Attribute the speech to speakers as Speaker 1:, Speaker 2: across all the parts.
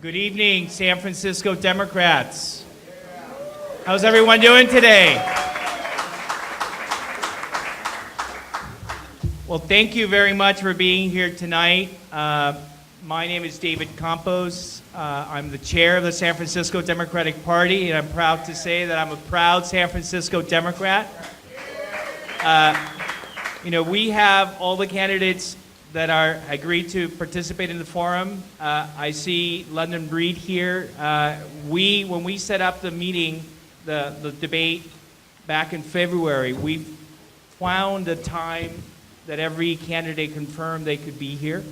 Speaker 1: Good evening, San Francisco Democrats. How's everyone doing today? Well, thank you very much for being here tonight. My name is David Campos. I'm the chair of the San Francisco Democratic Party, and I'm proud to say that I'm a proud San Francisco Democrat. We have all the candidates that are agreed to participate in the forum. I see London Breed here. When we set up the meeting, the debate back in February, we found a time that every candidate confirmed they could be here.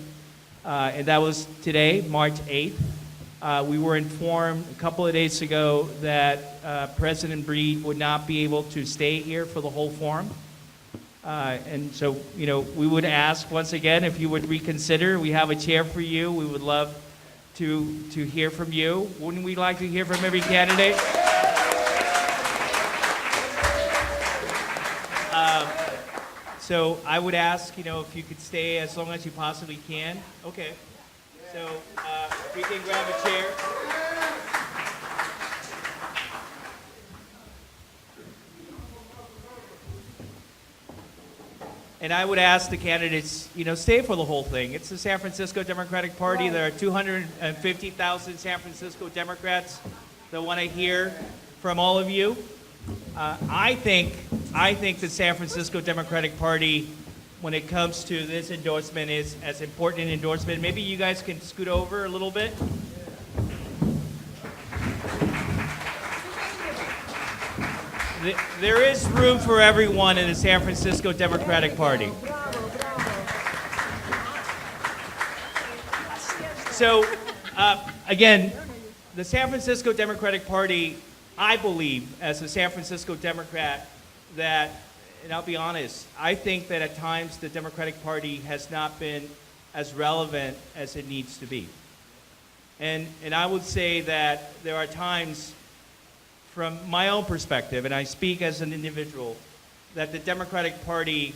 Speaker 1: And that was today, March 8th. We were informed a couple of days ago that President Breed would not be able to stay here for the whole forum. And so, we would ask once again if you would reconsider. We have a chair for you. We would love to hear from you. Wouldn't we like to hear from every candidate? So I would ask, if you could stay as long as you possibly can. Okay. So if we can grab a chair. And I would ask the candidates, stay for the whole thing. It's the San Francisco Democratic Party. There are 250,000 San Francisco Democrats that want to hear from all of you. I think the San Francisco Democratic Party, when it comes to this endorsement, is as important an endorsement. Maybe you guys can scoot over a little bit. There is room for everyone in the San Francisco Democratic Party. So, again, the San Francisco Democratic Party, I believe, as a San Francisco Democrat, that, and I'll be honest, I think that at times the Democratic Party has not been as relevant as it needs to be. And I would say that there are times, from my own perspective, and I speak as an individual, that the Democratic Party,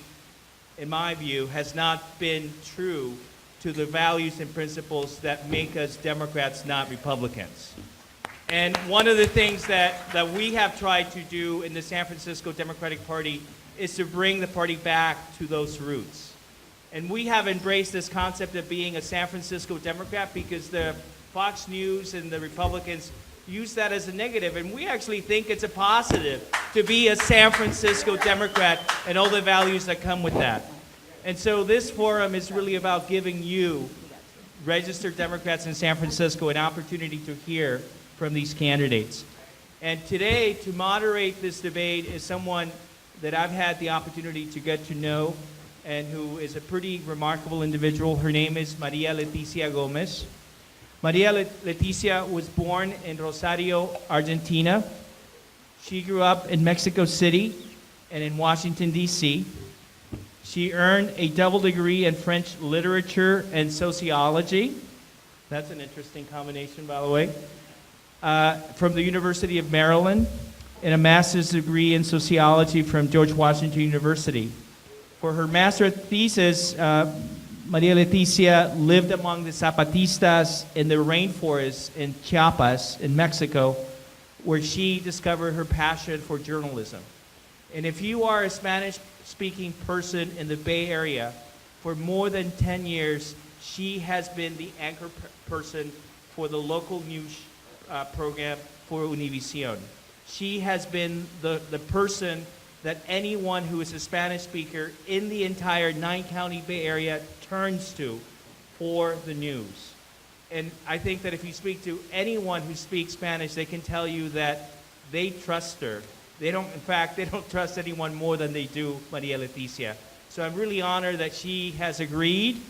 Speaker 1: in my view, has not been true to the values and principles that make us Democrats, not Republicans. And one of the things that we have tried to do in the San Francisco Democratic Party is to bring the party back to those roots. And we have embraced this concept of being a San Francisco Democrat because the Fox News and the Republicans use that as a negative, and we actually think it's a positive to be a San Francisco Democrat and all the values that come with that. And so this forum is really about giving you, registered Democrats in San Francisco, an opportunity to hear from these candidates. And today, to moderate this debate is someone that I've had the opportunity to get to know and who is a pretty remarkable individual. Her name is Maria Leticia Gomez. Maria Leticia was born in Rosario, Argentina. She grew up in Mexico City and in Washington, D.C. She earned a double degree in French literature and sociology. That's an interesting combination, by the way. From the University of Maryland, and a master's degree in sociology from George Washington University. For her master's thesis, Maria Leticia lived among the Zapatistas in the rainforest in Chiapas, in Mexico, where she discovered her passion for journalism. And if you are a Spanish-speaking person in the Bay Area, for more than 10 years, she has been the anchor person for the local news program for Univision. She has been the person that anyone who is a Spanish speaker in the entire 9-county Bay Area turns to for the news. And I think that if you speak to anyone who speaks Spanish, they can tell you that they trust her. They don't trust anyone more than they do Maria Leticia. So I'm really honored that she has agreed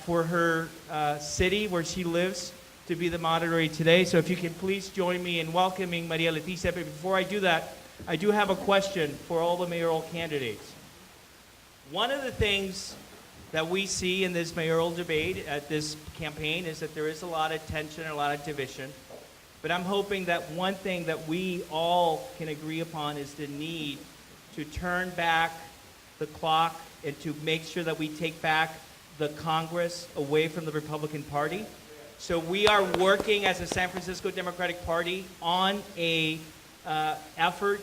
Speaker 1: for her city where she lives to be the moderator today. So if you can please join me in welcoming Maria Leticia. But before I do that, I do have a question for all the mayoral candidates. One of the things that we see in this mayoral debate at this campaign is that there is a lot of tension and a lot of division. But I'm hoping that one thing that we all can agree upon is the need to turn back the clock and to make sure that we take back the Congress away from the Republican Party. So we are working as a San Francisco Democratic Party on a effort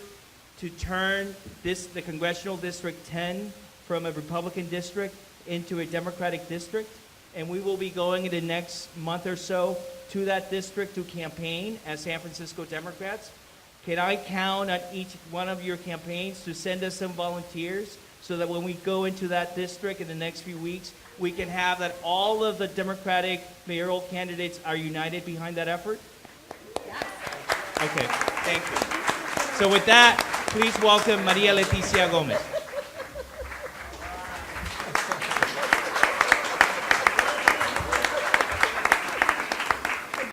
Speaker 1: to turn the Congressional District 10 from a Republican district into a Democratic district. And we will be going in the next month or so to that district to campaign as San Francisco Democrats. Can I count on each one of your campaigns to send us some volunteers so that when we go into that district in the next few weeks, we can have that all of the Democratic mayoral candidates are united behind that effort? Yes. Okay, thank you. So with that, please welcome Maria Leticia Gomez.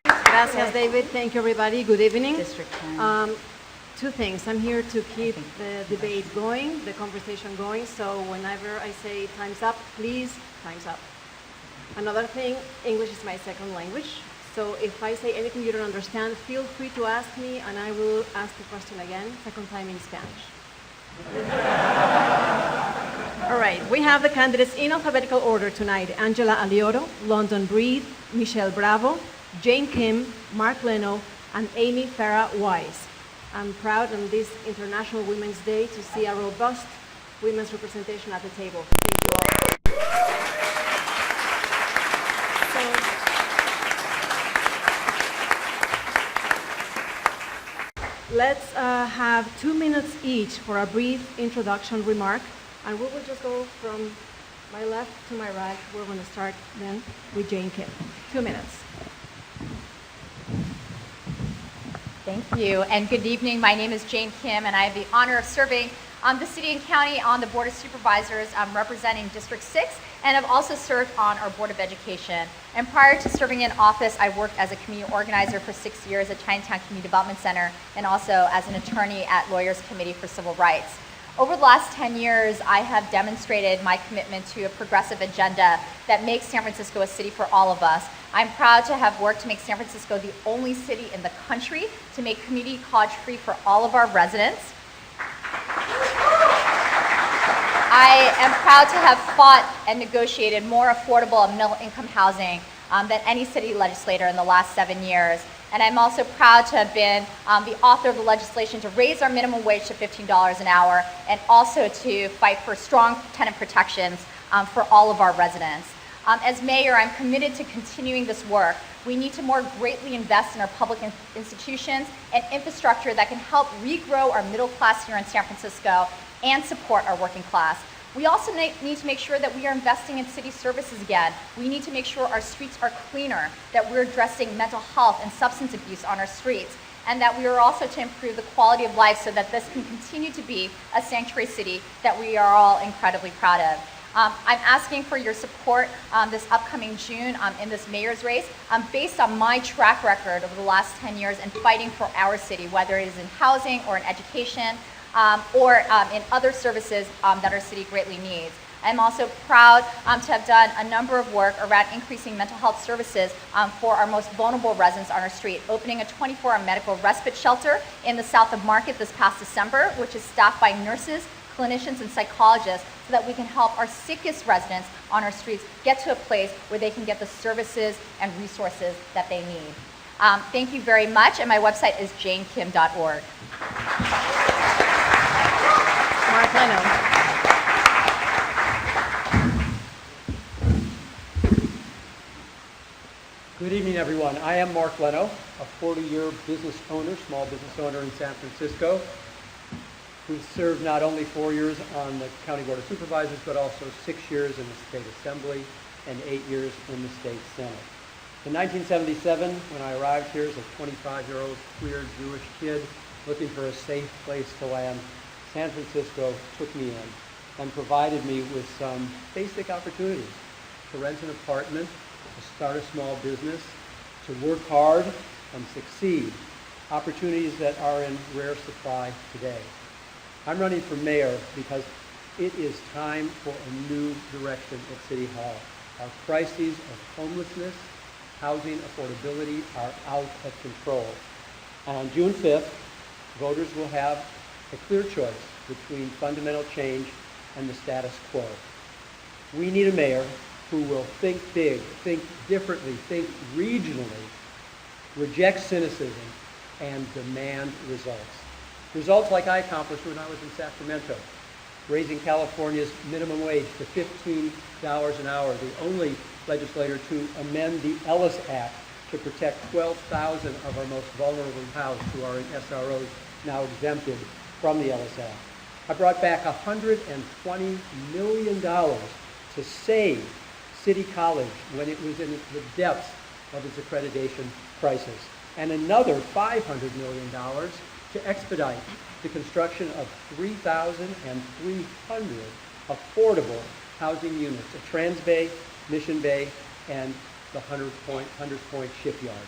Speaker 2: Gracias, David. Thank you, everybody. Good evening.
Speaker 3: District 10.
Speaker 2: Two things. I'm here to keep the debate going, the conversation going. So whenever I say time's up, please, time's up. Another thing, English is my second language. So if I say anything you don't understand, feel free to ask me, and I will ask the question again, second time in Spanish. All right, we have the candidates in alphabetical order tonight. Angela Alioro, London Breed, Michelle Bravo, Jane Kim, Mark Leno, and Amy Farah Wise. I'm proud on this International Women's Day to see a robust women's representation at the table. Thank you all. So, let's have 2 minutes each for a brief introduction remark, and we will just go from my left to my right. We're going to start then with Jane Kim. 2 minutes.
Speaker 3: Thank you, and good evening. My name is Jane Kim, and I have the honor of serving the City and County on the Board of Supervisors representing District 6, and I've also served on our Board of Education. And prior to serving in office, I worked as a community organizer for 6 years at Chinatown Community Development Center, and also as an attorney at Lawyers Committee for Civil Rights. Over the last 10 years, I have demonstrated my commitment to a progressive agenda that makes San Francisco a city for all of us. I'm proud to have worked to make San Francisco the only city in the country to make community college free for all of our residents. I am proud to have fought and negotiated more affordable and middle-income housing than any city legislator in the last 7 years. And I'm also proud to have been the author of the legislation to raise our minimum wage to $15 an hour, and also to fight for strong tenant protections for all of our residents. As mayor, I'm committed to continuing this work. We need to more greatly invest in our public institutions and infrastructure that can help regrow our middle class here in San Francisco and support our working class. We also need to make sure that we are investing in city services again. We need to make sure our streets are cleaner, that we're addressing mental health and substance abuse on our streets, and that we are also to improve the quality of life so that this can continue to be a sanctuary city that we are all incredibly proud of. I'm asking for your support this upcoming June in this mayor's race based on my track record over the last 10 years in fighting for our city, whether it is in housing or in education, or in other services that our city greatly needs. I'm also proud to have done a number of work around increasing mental health services for our most vulnerable residents on our street, opening a 24-hour medical respite shelter in the south of Market this past December, which is staffed by nurses, clinicians, and psychologists, so that we can help our sickest residents on our streets get to a place where they can get the services and resources that they need. Thank you very much, and my website is janekim.org.
Speaker 2: Mark Leno.
Speaker 4: Good evening, everyone. I am Mark Leno, a 40-year business owner, small business owner in San Francisco, who served not only 4 years on the County Board of Supervisors, but also 6 years in the State Assembly and 8 years in the State Senate. In 1977, when I arrived here as a 25-year-old queer Jewish kid looking for a safe place to land, San Francisco took me in and provided me with some basic opportunities to rent an apartment, to start a small business, to work hard and succeed, opportunities that are in rare supply today. I'm running for mayor because it is time for a new direction at City Hall. Our crises of homelessness, housing affordability are out of control. And on June 5th, voters will have a clear choice between fundamental change and the status quo. We need a mayor who will think big, think differently, think regionally, reject cynicism, and demand results. Results like I accomplished when I was in Sacramento, raising California's minimum wage to $15 an hour, the only legislator to amend the Ellis Act to protect 12,000 of our most vulnerable housed who are in SROs now exempted from the Ellis Act. I brought back $120 million to save City College when it was in the depths of its accreditation crisis, and another $500 million to expedite the construction of 3,300 affordable housing units at Trans Bay, Mission Bay, and the Hunters Point shipyard.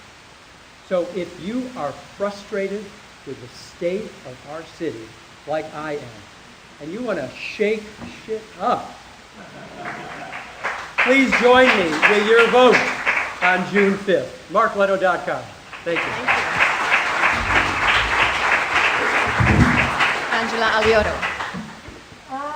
Speaker 4: So if you are frustrated with the state of our city, like I am, and you want to shake shit up, please join me with your vote on June 5th. MarkLeno.com. Thank you.
Speaker 2: Angela Alioto.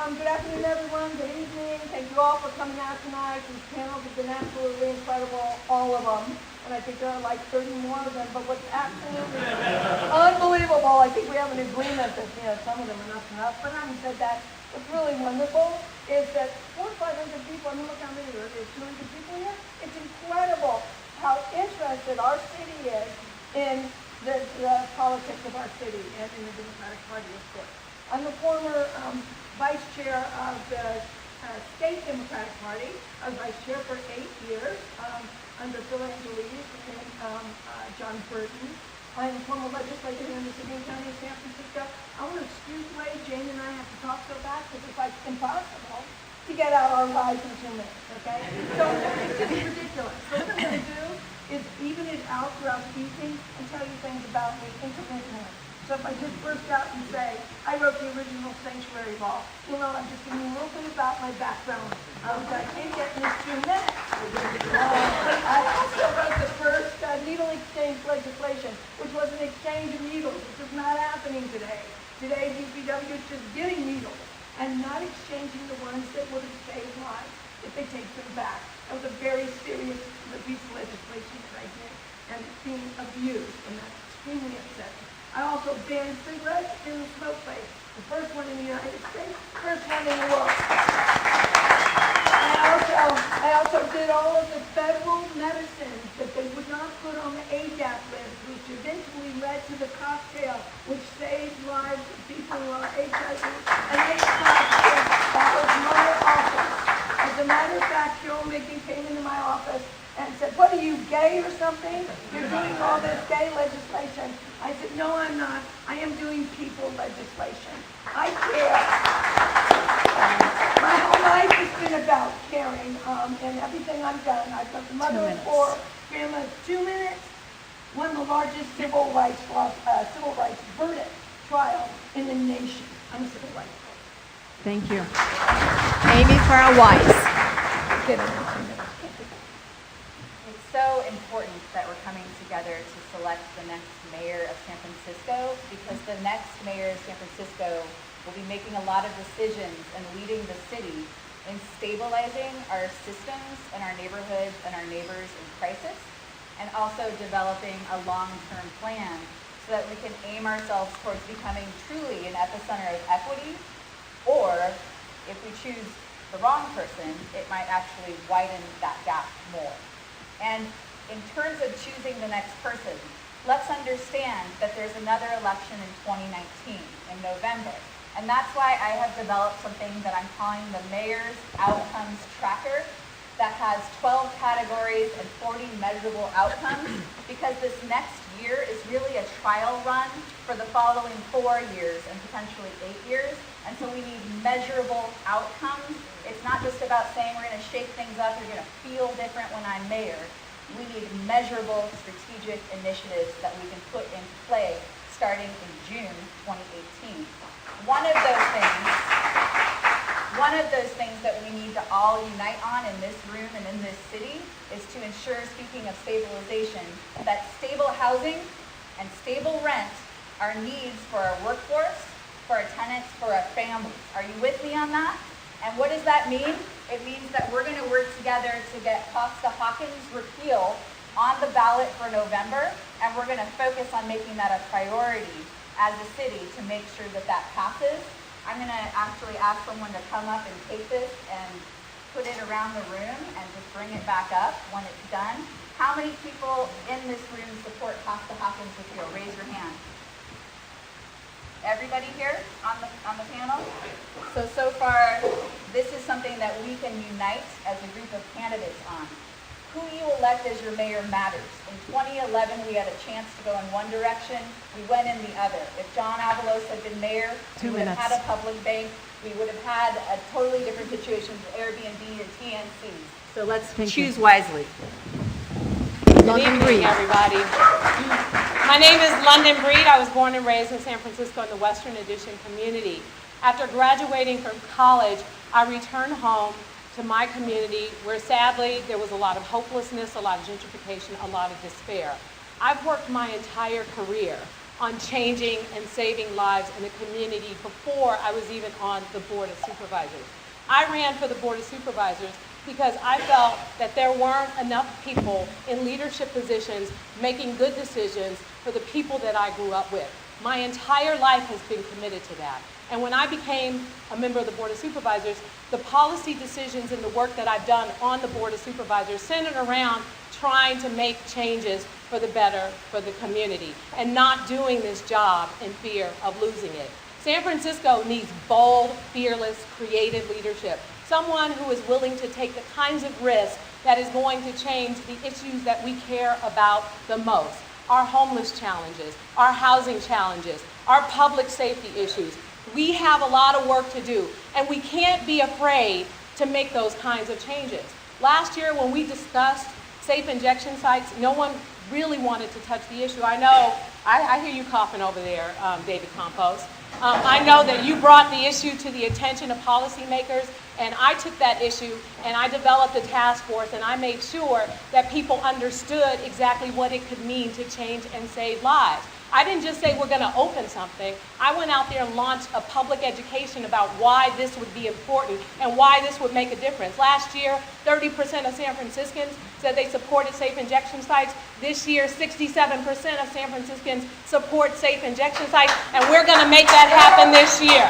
Speaker 5: Good afternoon, everyone. Good evening. Thank you all for coming out tonight. These panels have been absolutely incredible, all of them. And I think there are like 30 more of them. But what's absolutely unbelievable, I think we have an agreement that, some of them are not enough. But having said that, what's really wonderful is that 400 or 500 people, I mean, look how many there are. There's 200 people here. It's incredible how interested our city is in the politics of our city and in the Democratic Party, of course. I'm the former vice chair of the state Democratic Party. I was vice chair for 8 years under Phil Angeles and John Burton. I'm a former legislator here in the city and county of San Francisco. I want to excuse the way Jane and I have to talk so fast because it's like impossible to get out our lives in 2 minutes, okay? So it's just ridiculous. So what I'm going to do is even it out throughout the evening and tell you things about me intermittently. So if I just burst out and say, I wrote the original sanctuary law, you'll know I'm just giving you a little bit about my background that I can't get in this 2 minutes. I also wrote the first needle exchange legislation, which was an exchange of needles, which is not happening today. Today, DPW is just getting needles and not exchanging the ones that would have saved lives if they take them back. That was a very serious piece of legislation that I did, and it's being abused, and that's extremely upsetting. I also banned cigarettes in the smoke place. The first one in the United States, first one in the world. I also did all of the federal medicines that they would not put on the ADAP list, which eventually led to the cocktail, which saved lives of people who are HIV and AIDS positive. That was my office. As a matter of fact, Cheryl Mickey came into my office and said, what are you, gay or something? You're doing all this gay legislation. I said, no, I'm not. I am doing people legislation. I care. My whole life has been about caring, and everything I've done. I've been the mother of 4 grandmas. 2 minutes, won the largest civil rights verdict trial in the nation. I'm a civil rights lawyer.
Speaker 2: Thank you. Amy Farah Weiss.
Speaker 5: Give it 2 minutes.
Speaker 3: It's so important that we're coming together to select the next mayor of San Francisco, because the next mayor of San Francisco will be making a lot of decisions and leading the city in stabilizing our systems and our neighborhoods and our neighbors in crisis, and also developing a long-term plan so that we can aim ourselves towards becoming truly an epicenter of equity, or if we choose the wrong person, it might actually widen that gap more. And in terms of choosing the next person, let's understand that there's another election in 2019, in November. And that's why I have developed something that I'm calling the Mayor's Outcomes Tracker that has 12 categories and 40 measurable outcomes, because this next year is really a trial run for the following 4 years and potentially 8 years. And so we need measurable outcomes. It's not just about saying we're going to shake things up, you're going to feel different when I'm mayor. We need measurable strategic initiatives that we can put in play starting in June 2018. One of those things that we need to all unite on in this room and in this city is to ensure, speaking of stabilization, that stable housing and stable rent are needs for our workforce, for our tenants, for our families. Are you with me on that? And what does that mean? It means that we're going to work together to get Costa-Hawkins repeal on the ballot for November, and we're going to focus on making that a priority as a city to make sure that that passes. I'm going to actually ask someone to come up and take this and put it around the room and just bring it back up when it's done. How many people in this room support Costa-Hawkins repeal? Raise your hand. Everybody here on the panel? So far, this is something that we can unite as a group of candidates on. Who you elect as your mayor matters. In 2011, we had a chance to go in one direction. We went in the other. If John Avalos had been mayor, we would have had a public bank. We would have had a totally different situation with Airbnb and TNCs. So let's choose wisely.
Speaker 6: Good evening, everybody. My name is London Breed. I was born and raised in San Francisco in the Western Addition community. After graduating from college, I returned home to my community where sadly there was a lot of hopelessness, a lot of gentrification, a lot of despair. I've worked my entire career on changing and saving lives in the community before I was even on the Board of Supervisors. I ran for the Board of Supervisors because I felt that there weren't enough people in leadership positions making good decisions for the people that I grew up with. My entire life has been committed to that. And when I became a member of the Board of Supervisors, the policy decisions and the work that I've done on the Board of Supervisors centered around trying to make changes for the better for the community and not doing this job in fear of losing it. San Francisco needs bold, fearless, creative leadership. Someone who is willing to take the kinds of risks that is going to change the issues that we care about the most. Our homeless challenges, our housing challenges, our public safety issues. We have a lot of work to do, and we can't be afraid to make those kinds of changes. Last year, when we discussed safe injection sites, no one really wanted to touch the issue. I know, I hear you coughing over there, David Campos. I know that you brought the issue to the attention of policymakers, and I took that issue and I developed a task force, and I made sure that people understood exactly what it could mean to change and save lives. I didn't just say we're going to open something. I went out there and launched a public education about why this would be important and why this would make a difference. Last year, 30% of San Franciscans said they supported safe injection sites. This year, 67% of San Franciscans support safe injection sites, and we're going to make that happen this year.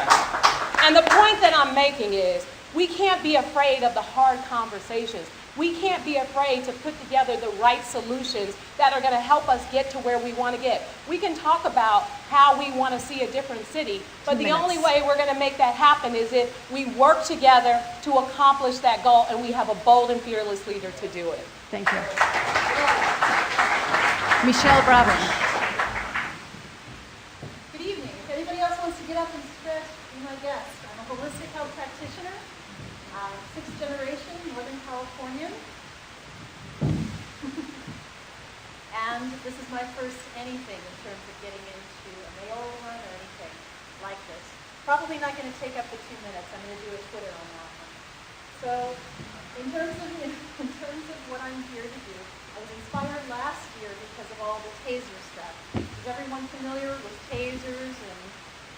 Speaker 6: And the point that I'm making is we can't be afraid of the hard conversations. We can't be afraid to put together the right solutions that are going to help us get to where we want to get. We can talk about how we want to see a different city, but the only way we're going to make that happen is if we work together to accomplish that goal, and we have a bold and fearless leader to do it.
Speaker 2: Thank you. Michelle Bravo.
Speaker 7: Good evening. If anybody else wants to get up and stretch, be my guest. I'm a holistic health practitioner, sixth generation Northern Californian. And this is my first anything in terms of getting into a mayoral run or anything like this. Probably not going to take up the 2 minutes. I'm going to do a Twitter on that one. So in terms of what I'm here to do, I was inspired last year because of all the taser stuff. Is everyone familiar with tasers and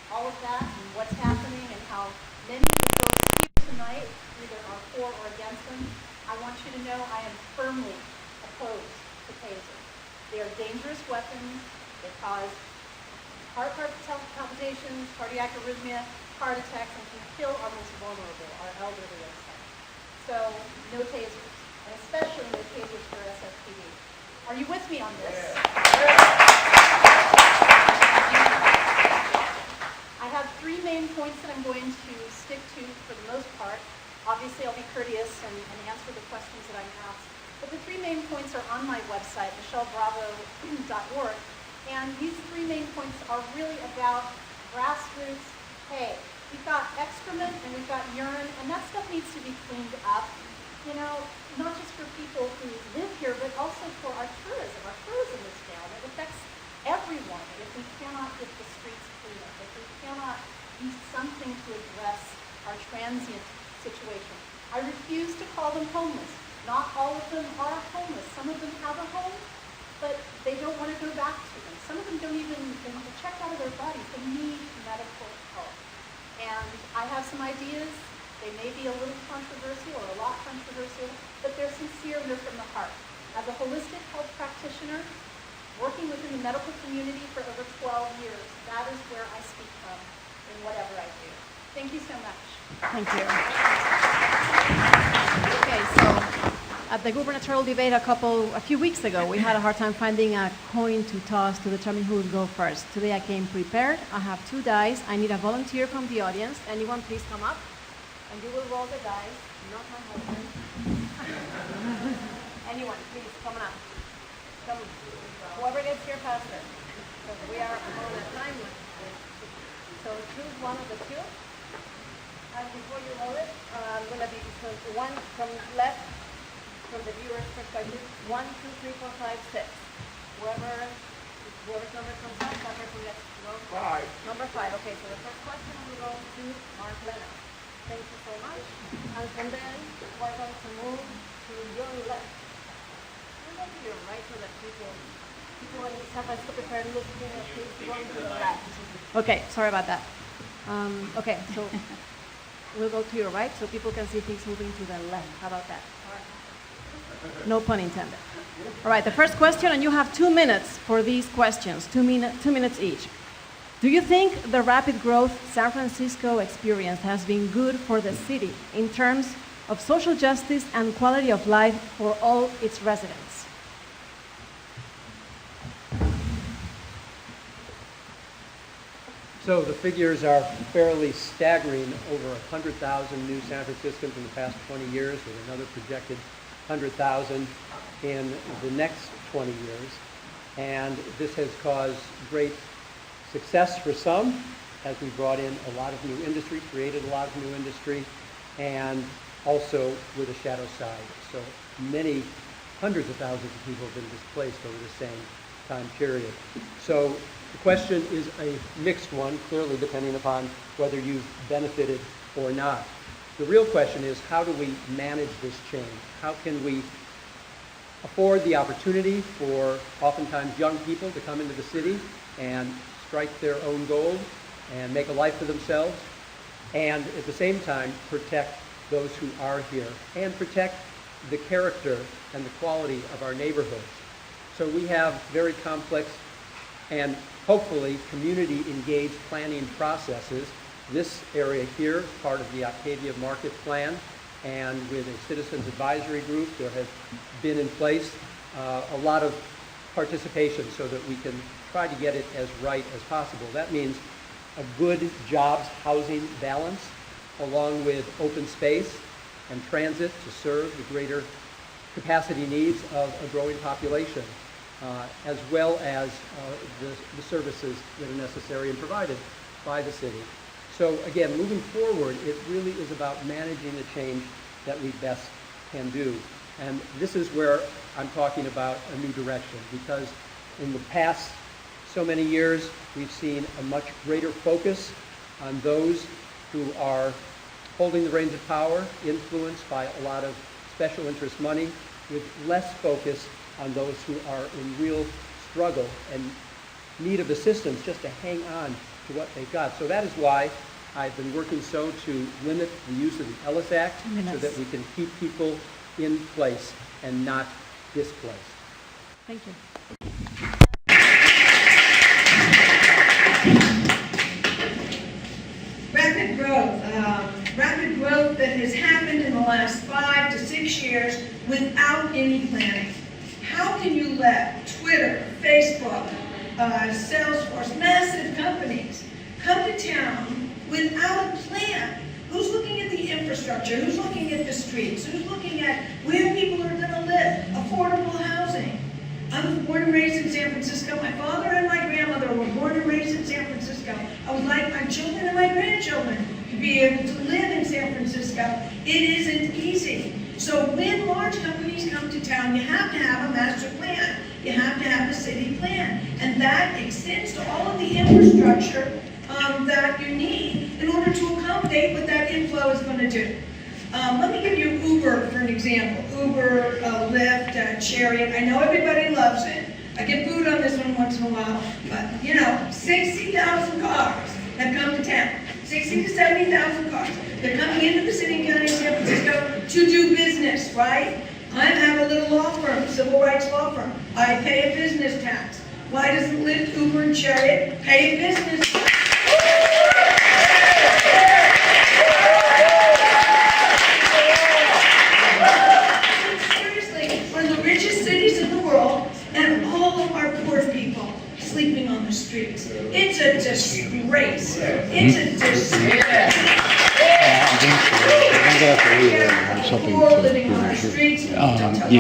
Speaker 7: all of that and what's happening and how many of the folks here tonight either are for or against them? I want you to know I am firmly opposed to tasers. They are dangerous weapons. They cause heart palpitations, cardiac arrhythmia, heart attacks, and can kill our most vulnerable, our elderly and such. So no tasers, and especially no tasers for SFPD. Are you with me on this? I have 3 main points that I'm going to stick to for the most part. Obviously, I'll be courteous and answer the questions that I'm asked. But the 3 main points are on my website, michellebravo.org. And these 3 main points are really about grassroots hay. We've got excrement and we've got urine, and that stuff needs to be cleaned up. You know, not just for people who live here, but also for our tourism. Our tourism is down. It affects everyone if we cannot get the streets clean up, if we cannot do something to address our transient situation. I refuse to call them homeless. Not all of them are homeless. Some of them have a home, but they don't want to go back to them. Some of them don't even check out of their bodies. They need medical help. And I have some ideas. They They may be a little controversial or a lot controversial, but they're sincere and they're from the heart. As a holistic health practitioner, working within the medical community for over 12 years, that is where I speak from in whatever I do. Thank you so much.
Speaker 2: Thank you. Okay, so at the gubernatorial debate a few weeks ago, we had a hard time finding a coin to toss to determine who would go first. Today I came prepared. I have 2 dice. I need a volunteer from the audience. Anyone please come up, and you will roll the dice, not my husband. Anyone, please, come on up. Come, whoever gets here faster. So we are on a time limit. So choose one of the two. And before you roll it, I'm going to be one from left, from the viewer's perspective. 1, 2, 3, 4, 5, 6. Whoever's number comes up, that person gets to go. 5. Number 5. Okay, so the first question will go to Mark Leno. Thank you so much. And from then, we're going to move to your left. We'll go to your right so that people in San Francisco prefer looking at things going to the left. Okay, sorry about that. Okay, so we'll go to your right so people can see things moving to the left. How about that? No pun intended. All right, the first question, and you have 2 minutes for these questions, 2 minutes each. Do you think the rapid growth San Francisco experienced has been good for the city in terms of social justice and quality of life for all its residents?
Speaker 4: So the figures are fairly staggering, over 100,000 new San Franciscans in the past 20 years, with another projected 100,000 in the next 20 years. And this has caused great success for some, as we brought in a lot of new industry, created a lot of new industry, and also with a shadow side. So many hundreds of thousands of people have been displaced over the same time period. So the question is a mixed one, clearly depending upon whether you've benefited or not. The real question is, how do we manage this change? How can we afford the opportunity for oftentimes young people to come into the city and strike their own gold and make a life for themselves, and at the same time protect those who are here and protect the character and the quality of our neighborhoods. So we have very complex and hopefully community-engaged planning processes. This area here, part of the Octavia Market Plan, and with a citizens advisory group, there has been in place a lot of participation so that we can try to get it as right as possible. That means a good jobs housing balance, along with open space and transit to serve the greater capacity needs of a growing population, as well as the services that are necessary and provided by the city. So again, moving forward, it really is about managing the change that we best can do. And this is where I'm talking about a new direction, because in the past so many years, we've seen a much greater focus on those who are holding the reins of power, influenced by a lot of special interest money, with less focus on those who are in real struggle and need of assistance just to hang on to what they've got. So that is why I've been working so to limit the use of the Ellis Act so that we can keep people in place and not displaced.
Speaker 2: Thank you.
Speaker 5: Rapid growth that has happened in the last 5 to 6 years without any planning. How can you let Twitter, Facebook, Salesforce, massive companies come to town without a plan? Who's looking at the infrastructure? Who's looking at the streets? Who's looking at where people are going to live? Affordable housing. I was born and raised in San Francisco. My father and my grandmother were born and raised in San Francisco. I would like my children and my grandchildren to be able to live in San Francisco. It isn't easy. So when large companies come to town, you have to have a master plan. You have to have a city plan. And that extends to all of the infrastructure that you need in order to accommodate what that inflow is going to do. Let me give you Uber for an example. Uber, Lyft, Chariot. I know everybody loves it. I get booed on this one once in a while, but 60,000 cars have come to town. 60 to 70,000 cars. They're coming into the city and county of San Francisco to do business, right? I have a little law firm, civil rights law firm. I pay a business tax. Why doesn't Lyft, Uber, and Chariot pay a business tax? Seriously, one of the richest cities in the world, and all of our poor people sleeping on the streets. It's a disgrace. It's a disgrace. Poor living on our streets.
Speaker 8: I'll be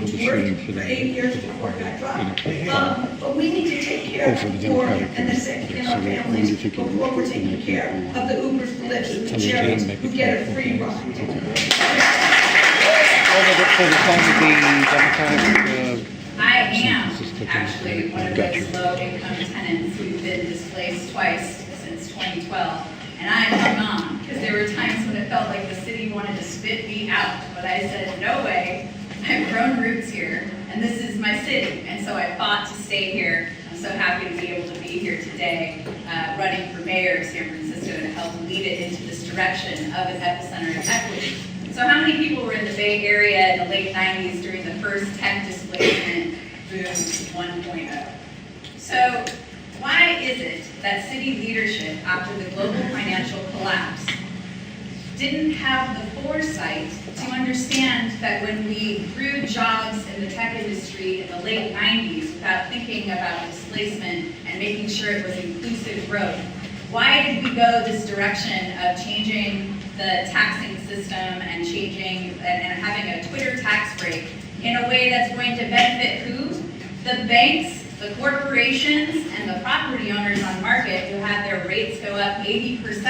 Speaker 8: shooting for
Speaker 5: For
Speaker 8: the
Speaker 5: 8 years before it got dropped. But we need to take care of
Speaker 8: for the
Speaker 5: the poor
Speaker 8: Democratic
Speaker 5: and the sick in our
Speaker 8: so that when
Speaker 5: families
Speaker 8: you think you
Speaker 5: before we're
Speaker 8: can
Speaker 5: taking
Speaker 8: make
Speaker 5: care
Speaker 8: it,
Speaker 5: of the Ubers, the Lyfts, and the
Speaker 8: tell them to
Speaker 5: Chariots
Speaker 8: make
Speaker 5: who
Speaker 8: it
Speaker 5: get a
Speaker 8: fair.
Speaker 5: free ride.
Speaker 8: For the side of the Democratic,
Speaker 9: I am
Speaker 8: This is taking-
Speaker 9: actually one of
Speaker 8: Got
Speaker 9: those
Speaker 8: you.
Speaker 9: low-income tenants who've been displaced twice since 2012. And I hung on, because there were times when it felt like the city wanted to spit me out. But I said, no way, I've grown roots here, and this is my city. And so I fought to stay here. I'm so happy to be able to be here today, running for mayor of San Francisco to help lead it into this direction of an epicenter of equity. So how many people were in the Bay Area in the late 90s during the first tech displacement boom 1.0? So why is it that city leadership, after the global financial collapse, didn't have the foresight to understand that when we grew jobs in the tech industry in the late 90s without thinking about displacement and making sure it was inclusive growth, why did we go this direction of changing the taxing system and changing and having a Twitter tax break in a way that's going to benefit who? The banks, the corporations, and the property owners on market who had their rates go up 80%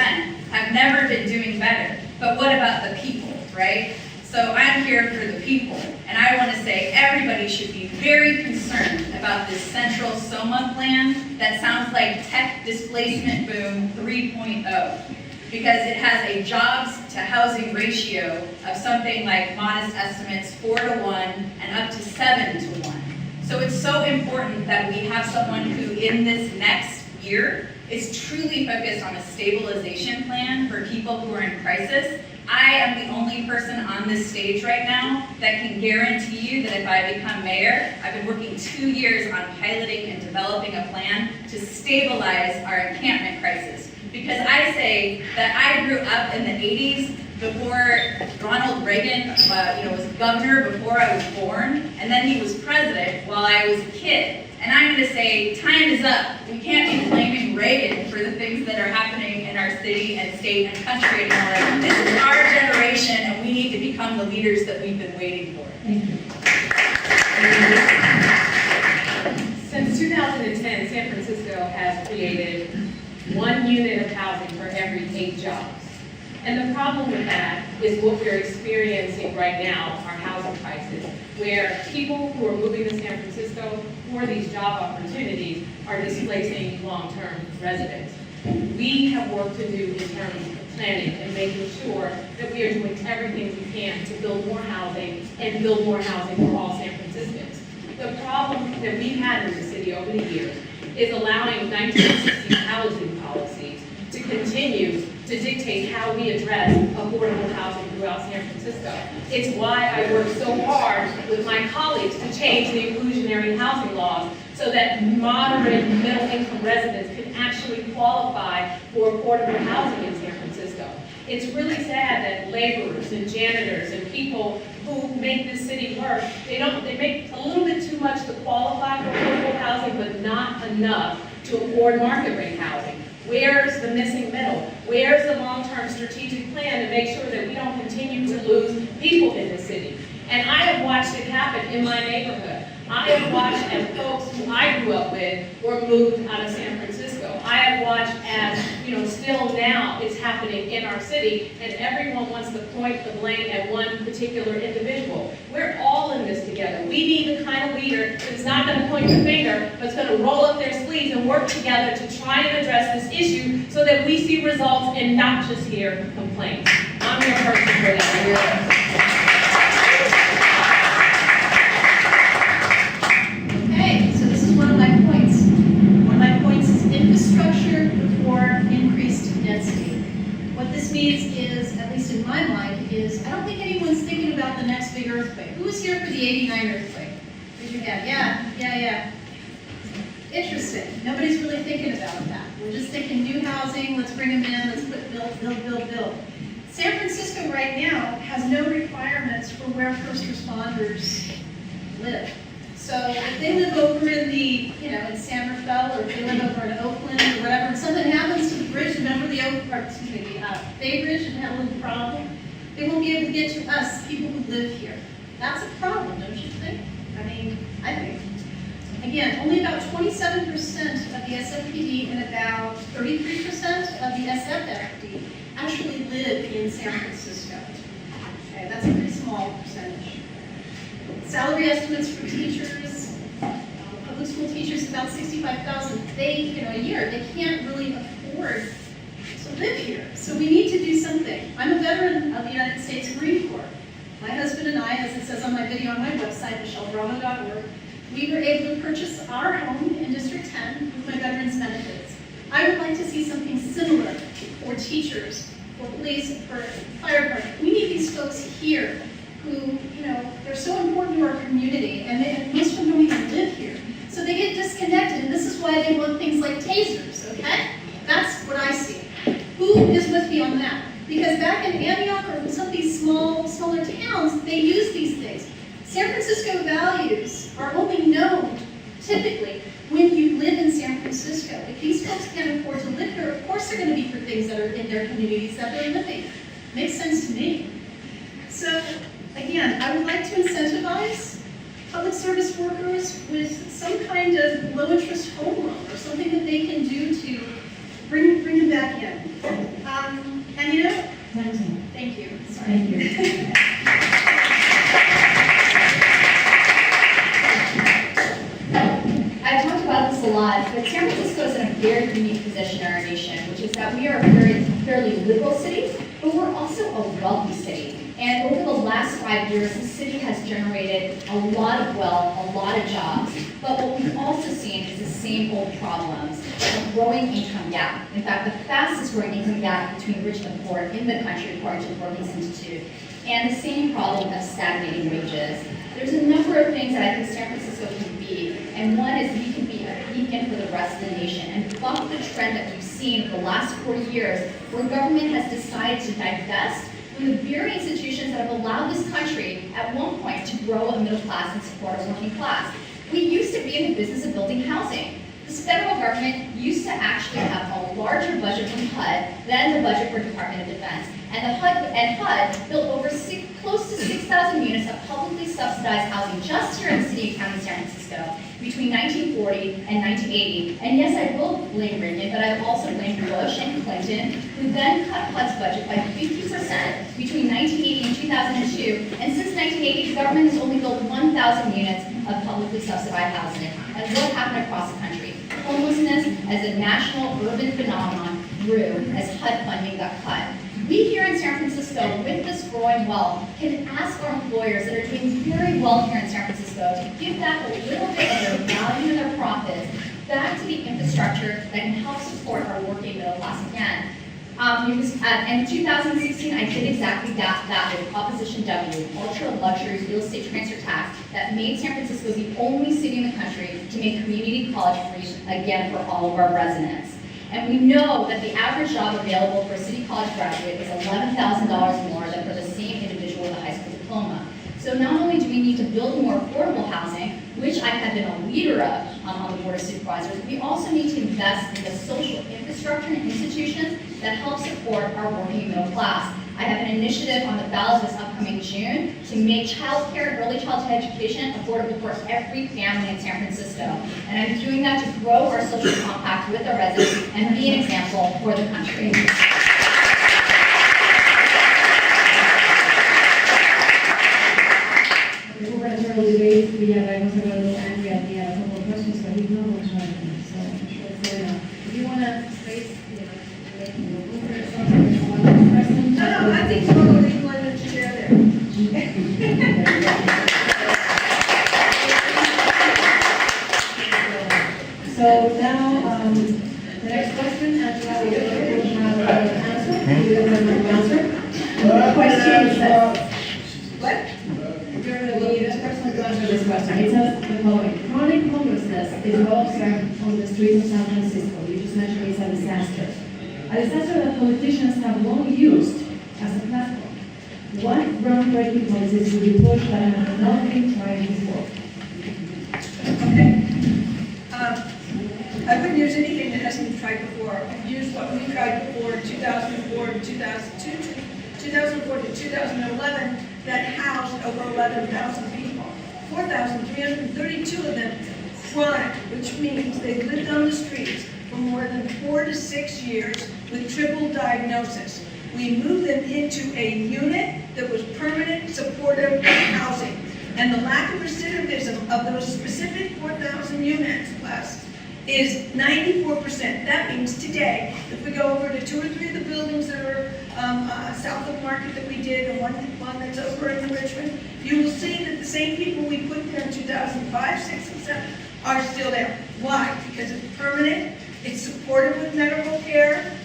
Speaker 9: have never been doing better. But what about the people, right? So I'm here for the people, and I want to say everybody should be very concerned about this central SOMA plan that sounds like tech displacement boom 3.0. Because it has a jobs to housing ratio of something like modest estimates 4 to 1 and up to 7 to 1. So it's so important that we have someone who in this next year is truly focused on a stabilization plan for people who are in crisis. I am the only person on this stage right now that can guarantee you that if I become mayor, I've been working 2 years on piloting and developing a plan to stabilize our encampment crisis. Because I say that I grew up in the 80s before Ronald Reagan was governor before I was born, and then he was president while I was a kid. And I'm going to say, time is up. We can't be blaming Reagan for the things that are happening in our city and state and country anymore. This is our generation, and we need to become the leaders that we've been waiting for. Thank you.
Speaker 6: Since 2010, San Francisco has created 1 unit of housing for every 8 jobs. And the problem with that is what we're experiencing right now, our housing crisis, where people who are moving to San Francisco for these job opportunities are displacing long-term residents. We have work to do in terms of planning and making sure that we are doing everything we can to build more housing and build more housing for all San Franciscans. The problem that we've had in the city over the years is allowing 1960s housing policies to continue to dictate how we address affordable housing throughout San Francisco. It's why I work so hard with my colleagues to change the inclusionary housing laws so that moderate and middle-income residents can actually qualify for affordable housing in San Francisco. It's really sad that laborers and janitors and people who make this city work, they make a little bit too much to qualify for affordable housing, but not enough to afford market rate housing. Where's the missing middle? Where's the long-term strategic plan to make sure that we don't continue to lose people in the city? And I have watched it happen in my neighborhood. I have watched as folks who I grew up with were moved out of San Francisco. I have watched as, still now it's happening in our city, and everyone wants to point the blame at one particular individual. We're all in this together. We need the kind of leader that's not going to point the finger, but is going to roll up their sleeves and work together to try and address this issue so that we see results and not just hear complaints. I'm your person for that.
Speaker 7: Okay, so this is one of my points. One of my points is infrastructure before increased the next big earthquake? Who was here for the '89 earthquake? Raise your hand. Yeah. Interesting. Nobody's really thinking about that. We're just thinking new housing, let's bring them in, let's put build. San Francisco right now has no requirements for where first responders live. So if they live over in in San Rafael, or if they live over in Oakland or whatever, and something happens to the bridge, remember the Bay Bridge and had a little problem, they won't be able to get to us, people who live here. That's a problem, don't you think? I mean, I think. Again, only about 27% of the SFPD and about 33% of the SFFD actually live in San Francisco. Okay, that's a pretty small percentage. Salary estimates for teachers, public school teachers, about 65,000. A year, they can't really afford to live here. So we need to do something. I'm a veteran of the United States Marine Corps. My husband and I, as it says on my video on my website, michellebravo.org, we were able to purchase our home in District 10 with my veterans benefits. I would like to see something similar for teachers, for police, for fire department. We need these folks here who, they're so important to our community, and most of them don't even live here. So they get disconnected, and this is why they want things like tasers, okay? That's what I see. Who is with me on that? Because back in Antioch or some of these smaller towns, they use these things. San Francisco values are only known, typically, when you live in San Francisco. If these folks can't afford to live here, of course they're going to be for things that are in their communities that they're living. Makes sense to me. So, again, I would like to incentivize public service workers with some kind of low-interest home loan or something that they can do to bring them back in. Thank you. Sorry.
Speaker 10: Thank you.
Speaker 3: I've talked about this a lot, but San Francisco is in a very unique position in our nation, which is that we are a fairly liberal city, but we're also a wealthy city. And over the last 5 years, the city has generated a lot of wealth, a lot of jobs. But what we've also seen is the same old problems, a growing income gap. In fact, the fastest growing income gap between rich and poor in the country, according to the Brookings Institute. And the same problem of stagnating wages. There's a number of things that I think San Francisco can be, and one is we can be a beacon for the rest of the nation and buck the trend that we've seen in the last 40 years, where government has decided to divest from the very institutions that have allowed this country at one point to grow a middle class and support a working class. We used to be in the business of building housing. This federal government used to actually have a larger budget from HUD than the budget for Department of Defense. And HUD built over close to 6,000 units of publicly subsidized housing just here in the city and county of San Francisco between 1940 and 1980. And yes, I will blame Reagan, but I've also blamed Bush and Clinton, who then cut HUD's budget by 50% between 1980 and 2002. And since 1980, the government has only built 1,000 units of publicly subsidized housing. And what happened across the country? Homelessness as a national urban phenomenon grew as HUD funding got cut. We here in San Francisco, with this growing wealth, can ask our employers that are doing very well here in San Francisco to give back a little bit of their value and their profits back to the infrastructure that can help support our working middle class again. In 2016, I did exactly that with Proposition W, ultra-luxury real estate transfer tax that made San Francisco the only city in the country to make community college free again for all of our residents. And we know that the average job available for a city college graduate is $11,000 more than for the same individual with a high school diploma. So not only do we need to build more affordable housing, which I have been a leader of on the Board of Supervisors, we also need to invest in the social infrastructure and institutions that help support our working middle class. I have an initiative on the ballot this upcoming June to make childcare and early childhood education affordable for every family in San Francisco. And I'm doing that to grow our social compact with our residents and be an example for the country.
Speaker 10: Before I turn the debate, we have a couple of questions, but we know what's happening, so I'm sure it's fair enough. If you want to space, move or something, you want to press them?
Speaker 5: No, I think totally Glenda should share there.
Speaker 10: So now, the next question, Angela, we will have an answer. You will have an answer. The question is,
Speaker 5: What?
Speaker 10: to answer this question. It says the following: chronic homelessness is well observed on the streets of San Francisco. You just mentioned it's a disaster that politicians have long used as a platform. What groundbreaking policies would you push that have not been tried before?
Speaker 5: Okay. I wouldn't use anything that hasn't been tried before. I've used what we tried before in 2004 to 2011 that housed over 11,000 people. 4,332 of them chronic, which means they lived on the streets for more than 4 to 6 years with triple diagnosis. We moved them into a unit that was permanent supportive housing. And the lack of recidivism of those specific 4,000 units plus is 94%. That means today, if we go over to 2 or 3 of the buildings that are south of Market that we did, and one that's over in Richmond, you will see that the same people we put there in 2005, 6, and 7 are still there. Why? Because it's permanent, it's supported with medical care,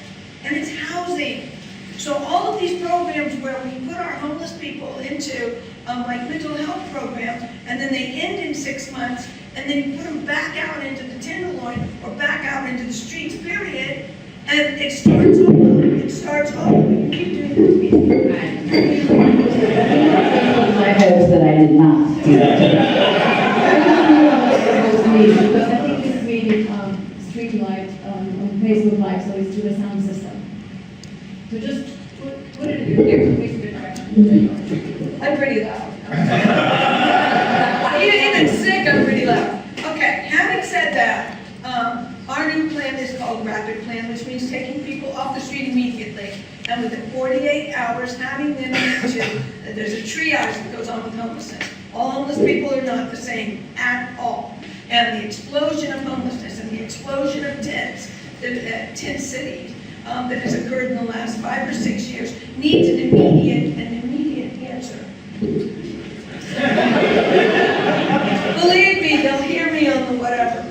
Speaker 5: and it's housing. So all of these programs where we put our homeless people into like mental health programs, and then they end in 6 months, and then you put them back out into the Tenderloin or back out into the streets, period, and it starts over. It starts over. You keep doing that to me.
Speaker 10: My hopes that I did not. Because I think this is really streamlined on Facebook Live, so it's through the sound system. So just put it in your ear, please.
Speaker 5: I'm pretty loud. Even sick, I'm pretty loud. Okay, having said that, our new plan is called Rapid Plan, which means taking people off the street immediately, and within 48 hours having them into, there's a triage that goes on with homelessness. All homeless people are not the same at all. And the explosion of homelessness and the explosion of tents, 10 cities, that has occurred in the last 5 or 6 years needs an immediate answer. Believe me, they'll hear me on the whatever.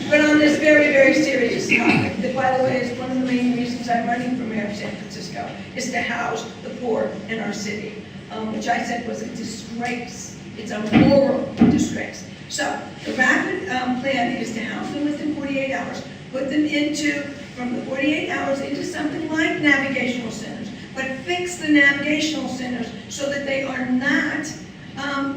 Speaker 5: But on this very, very serious topic, that by the way is one of the main reasons I'm running for mayor of San Francisco, is to house the poor in our city, which I said was a disgrace. It's a moral disgrace. So the rapid plan is to house them within 48 hours, put them from the 48 hours into something like navigational centers, but fix the navigational centers so that they are not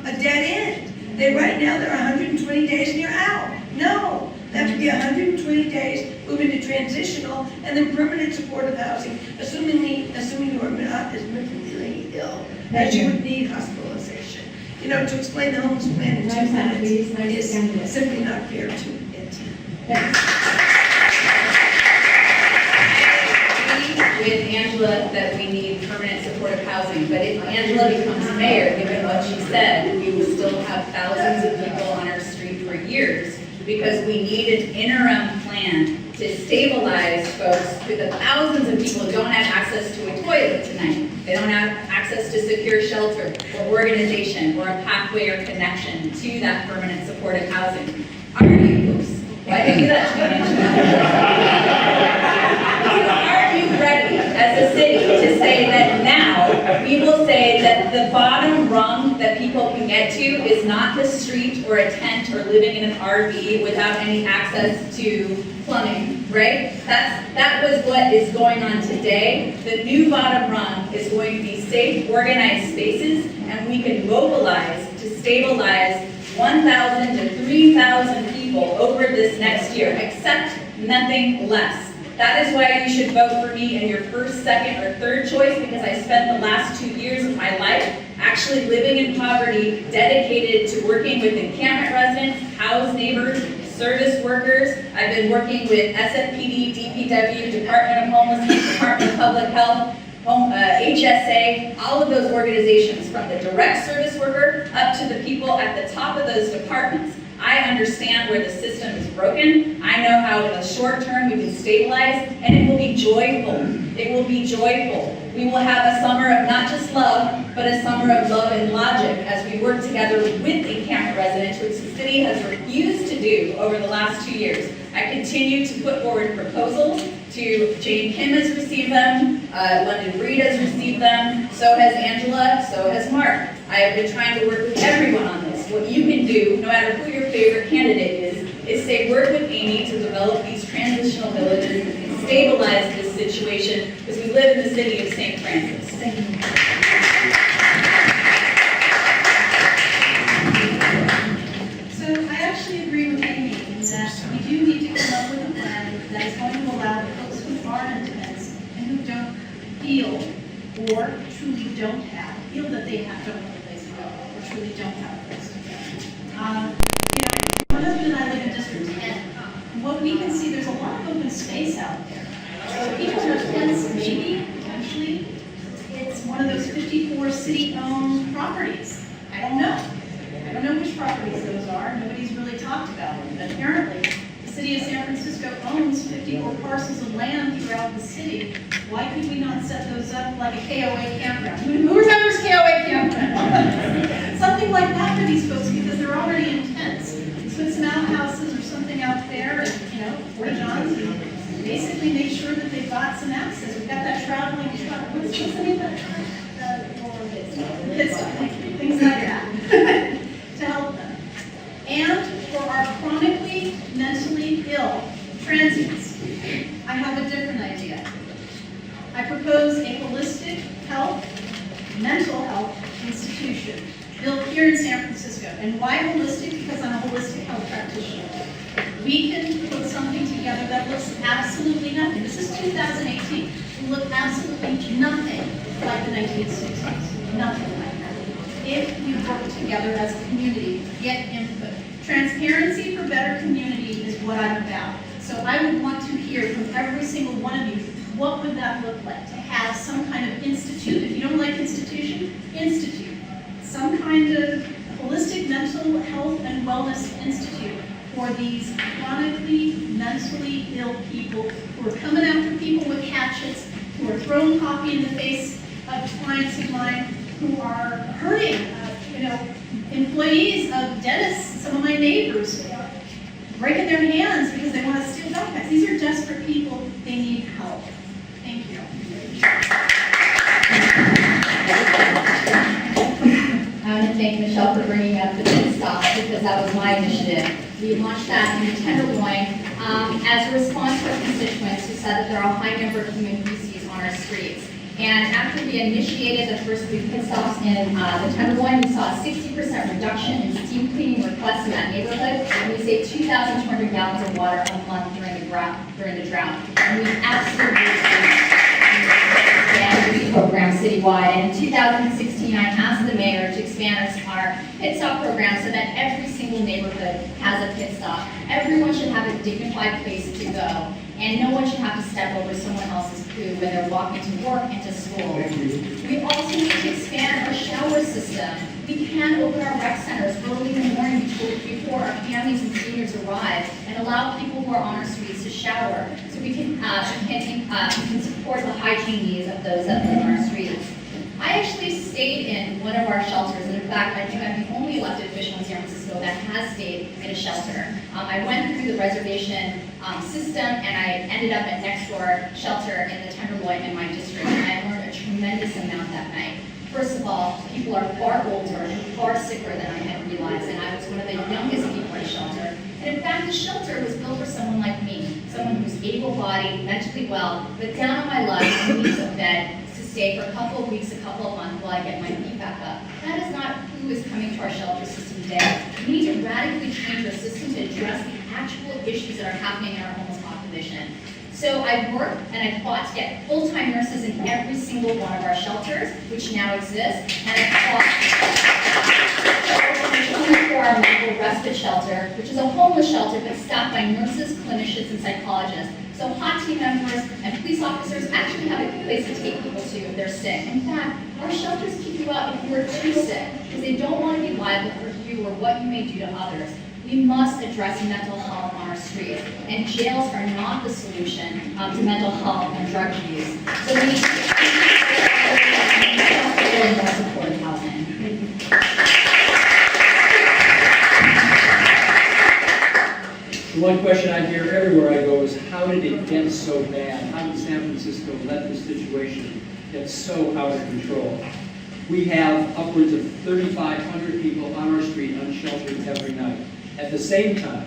Speaker 5: a dead end. Right now they're 120 days and you're out. No, that would be 120 days, move into transitional, and then permanent supportive housing, assuming you are not as mentally ill as you would need hospitalization. You know, to explain the homeless plan in 2 minutes is simply not fair to it.
Speaker 9: With Angela that we need permanent supportive housing, but if Angela becomes mayor, given what she said, we will still have thousands of people on our street for years, because we need an interim plan to stabilize folks with the thousands of people who don't have access to a toilet tonight. They don't have access to secure shelter or organization or a pathway or connection to that permanent supportive housing. Are you, why did I do that? Are you ready as a city to say that now we will say that the bottom rung that people can get to is not the street or a tent or living in an RV without any access to plumbing, right? That was what is going on today. The new bottom rung is going to be safe, organized spaces, and we can mobilize to stabilize 1,000 to 3,000 people over this next year, except nothing less. That is why you should vote for me in your first, second, or third choice, because I spent the last 2 years of my life actually living in poverty, dedicated to working with encampment residents, housed neighbors, service workers. I've been working with SFPD, DPW, Department of Homelessness, Department of Public Health, HSA, all of those organizations, from the direct service worker up to the people at the top of those departments. I understand where the system is broken. I know how in the short term we can stabilize, and it will be joyful. It will be joyful. We will have a summer of not just love, but a summer of love and logic as we work together with encampment residents, which the city has refused to do over the last 2 years. I continue to put forward proposals. Jane Kim has received them, London Breed has received them, so has Angela, so has Mark. I have been trying to work with everyone on this. What you can do, no matter who your favorite candidate is say work with Amy to develop these transitional villages and stabilize this situation, because we live in the city of St. Francis. Thank you.
Speaker 10: So I actually agree with Amy in that we do need to come up with a plan that is going to allow the folks who are intense and who don't feel or truly don't have, feel that they don't have a place to go, or truly don't have a place to go. My husband and I live in District 10, and what we can see, there's a lot of open space out there. So people with tents, maybe, potentially, it's one of those 54 city-owned properties. I don't know. I don't know which properties those are. Nobody's really talked about them. But apparently, the city of San Francisco owns 54 parcels of land throughout the city. Why could we not set those up like a KOA campground? Who remembers KOA campground? Something like that for these folks, because they're already in tents. Put some outhouses or something out there, and, Fort Johns, and basically make sure that they've got some access. We've got that traveling truck. What's the name of that truck? Pit stop, things like that. To help them. And for our chronically mentally ill transients, I have a different idea. I propose a holistic health, mental health institution built here in San Francisco. And why holistic? Because I'm a holistic health practitioner. We can put something together that looks absolutely nothing. This is 2018. It will look absolutely nothing like the 1960s. Nothing like that. If we work together as a community, get input. Transparency for better community is what I'm about. So I would want to hear from every single one of you, what would that look like to have some kind of institute? If you don't like institution, institute. Some kind of holistic mental health and wellness institute for these chronically mentally ill people who are coming after people with hatchets, who are throwing coffee in the face of clients of mine, who are hurting, employees of dentists, some of my neighbors, breaking their hands because they want to steal backpacks. These are desperate people. They need help. Thank you.
Speaker 3: I want to thank Michelle for bringing up the pit stop, because that was my initiative. We launched that in the Tenderloin as a response to our constituents who said that there are a high number of human feces on our streets. And after we initiated the first 3 pit stops in the Tenderloin, we saw a 60% reduction in steam cleaning requests in that neighborhood, and we saved 2,200 gallons of water a month during the drought. And we absolutely expand this program citywide. And in 2016, I asked the mayor to expand our pit stop program so that every single neighborhood has a pit stop. Everyone should have a dignified place to go, and no one should have to step over someone else's poo when they're walking to work and to school. We also need to expand our shower system. We can open our rec centers early in the morning before our families and seniors arrive, and allow people who are on our streets to shower, so we can support the hygiene needs of those that live on our streets. I actually stayed in one of our shelters, and in fact, I think I'm the only elected official in San Francisco that has stayed in a shelter. I went through the reservation system, and I ended up at Next Door Shelter in the Tenderloin in my district, and I learned a tremendous amount that night. First of all, people are far older and far sicker than I had realized, and I was one of the youngest people in the shelter. And in fact, the shelter was built for someone like me, someone who's able-bodied, mentally well, but down on my luck and needs a bed to stay for a couple of weeks, a couple of months while I get my feet back up. That is not who is coming to our shelter system today. We need to radically change our system to address the actual issues that are happening in our homeless population. So I worked and I fought to get full-time nurses in every single one of our shelters, which now exist, and I fought for our medical respite shelter, which is a homeless shelter but staffed by nurses, clinicians, and psychologists. So hot team members and police officers actually have a place to take people to if they're sick. In fact, our shelters keep you out if you're too sick, because they don't want to be liable for you or what you may do to others. We must address mental health on our streets, and jails are not the solution to mental health and drug use. So we need to more supportive housing.
Speaker 4: The one question I hear everywhere I go is, how did it get so bad? How did San Francisco let this situation get so out of control? We have upwards of 3,500 people on our street unsheltered every night. At the same time,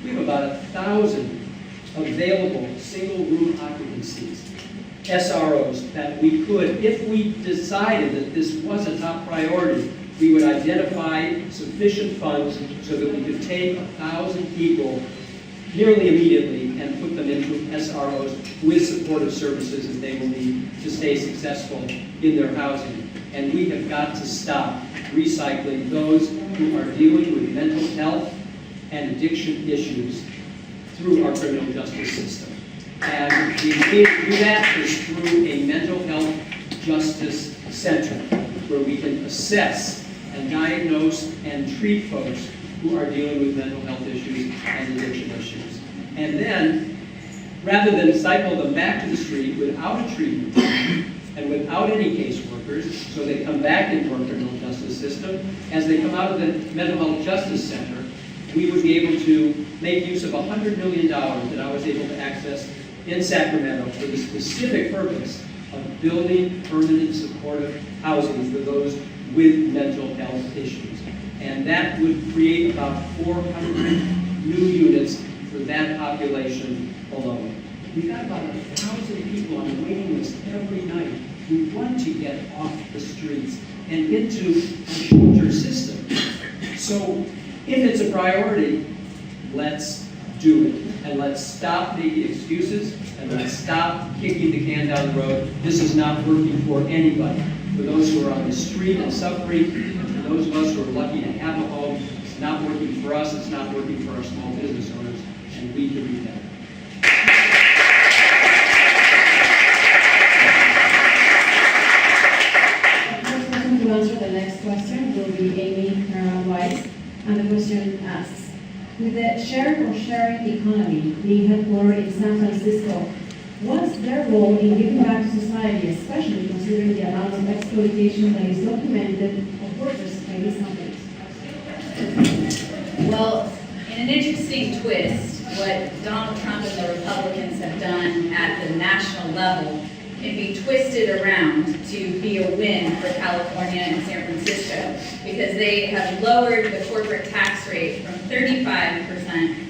Speaker 4: we have about 1,000 available single-room occupancies, SROs, that we could, if we decided that this was a top priority, we would identify sufficient funds so that we could take 1,000 people nearly immediately and put them into SROs with supportive services that they will need to stay successful in their housing. And we have got to stop recycling those who are dealing with mental health and addiction issues through our criminal justice system. And the way to do that is through a mental health justice center where we can assess and diagnose and treat folks who are dealing with mental health issues and addiction issues. And then, rather than cycle them back to the street without a treatment and without any caseworkers, so they come back into our criminal justice system, as they come out of the mental health justice center, we would be able to make use of $100 million that I was able to access in Sacramento for the specific purpose of building permanent supportive housing for those with mental health issues. And that would create about 400 new units for that population alone. We've got about 1,000 people on the waiting list every night who want to get off the streets and into a shelter system. So if it's a priority, let's do it. And let's stop making excuses, and let's stop kicking the can down the road. This is not working for anybody. For those who are on the street and suffering, and for those of us who are lucky to have a home, it's not working for us, it's not working for our small business owners, and we can do that.
Speaker 10: The first person to answer the next question will be Amy Weiss, and the question asks, with the share or sharing economy being headquartered in San Francisco, what's their role in giving back to society, especially considering the amount of exploitation that is documented of workers by these companies?
Speaker 9: Well, in an interesting twist, what Donald Trump and the Republicans have done at the national level can be twisted around to be a win for California and San Francisco, because they have lowered the corporate tax rate from 35%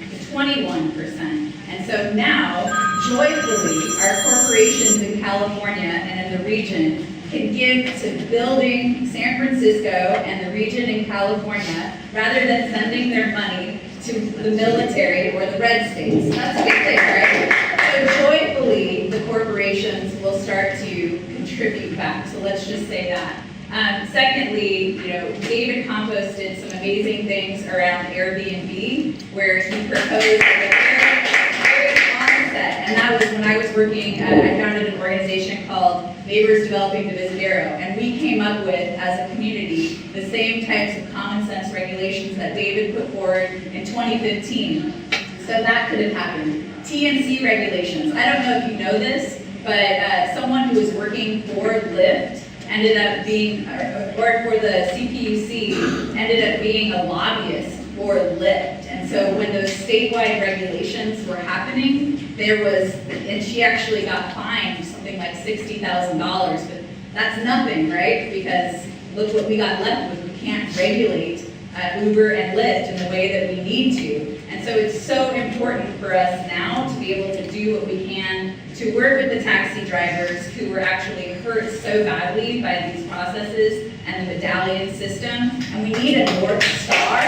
Speaker 9: to 21%. And so now, joyfully, our corporations in California and in the region can give to building San Francisco and the region in California rather than sending their money to the military or the red states. That's a big thing, right? So joyfully, the corporations will start to contribute back. So let's just say that. Secondly, David Campos did some amazing things around Airbnb, where he proposed a very concept, and that was when I was working. I founded an organization called Neighbors Developing the Visadero, and we came up with, as a community, the same types of common sense regulations that David put forward in 2015. So that could have happened. TNC regulations. I don't know if you know this, but someone who was working for Lyft ended up being, or for the CPUC, ended up being a lobbyist for Lyft. And so when those statewide regulations were happening, there was, and she actually got fined something like $60,000, but that's nothing, right? Because look what we got left with. We can't regulate Uber and Lyft in the way that we need to. And so it's so important for us now to be able to do what we can to work with the taxi drivers who were actually hurt so badly by these processes and the medallion system. And we need a North Star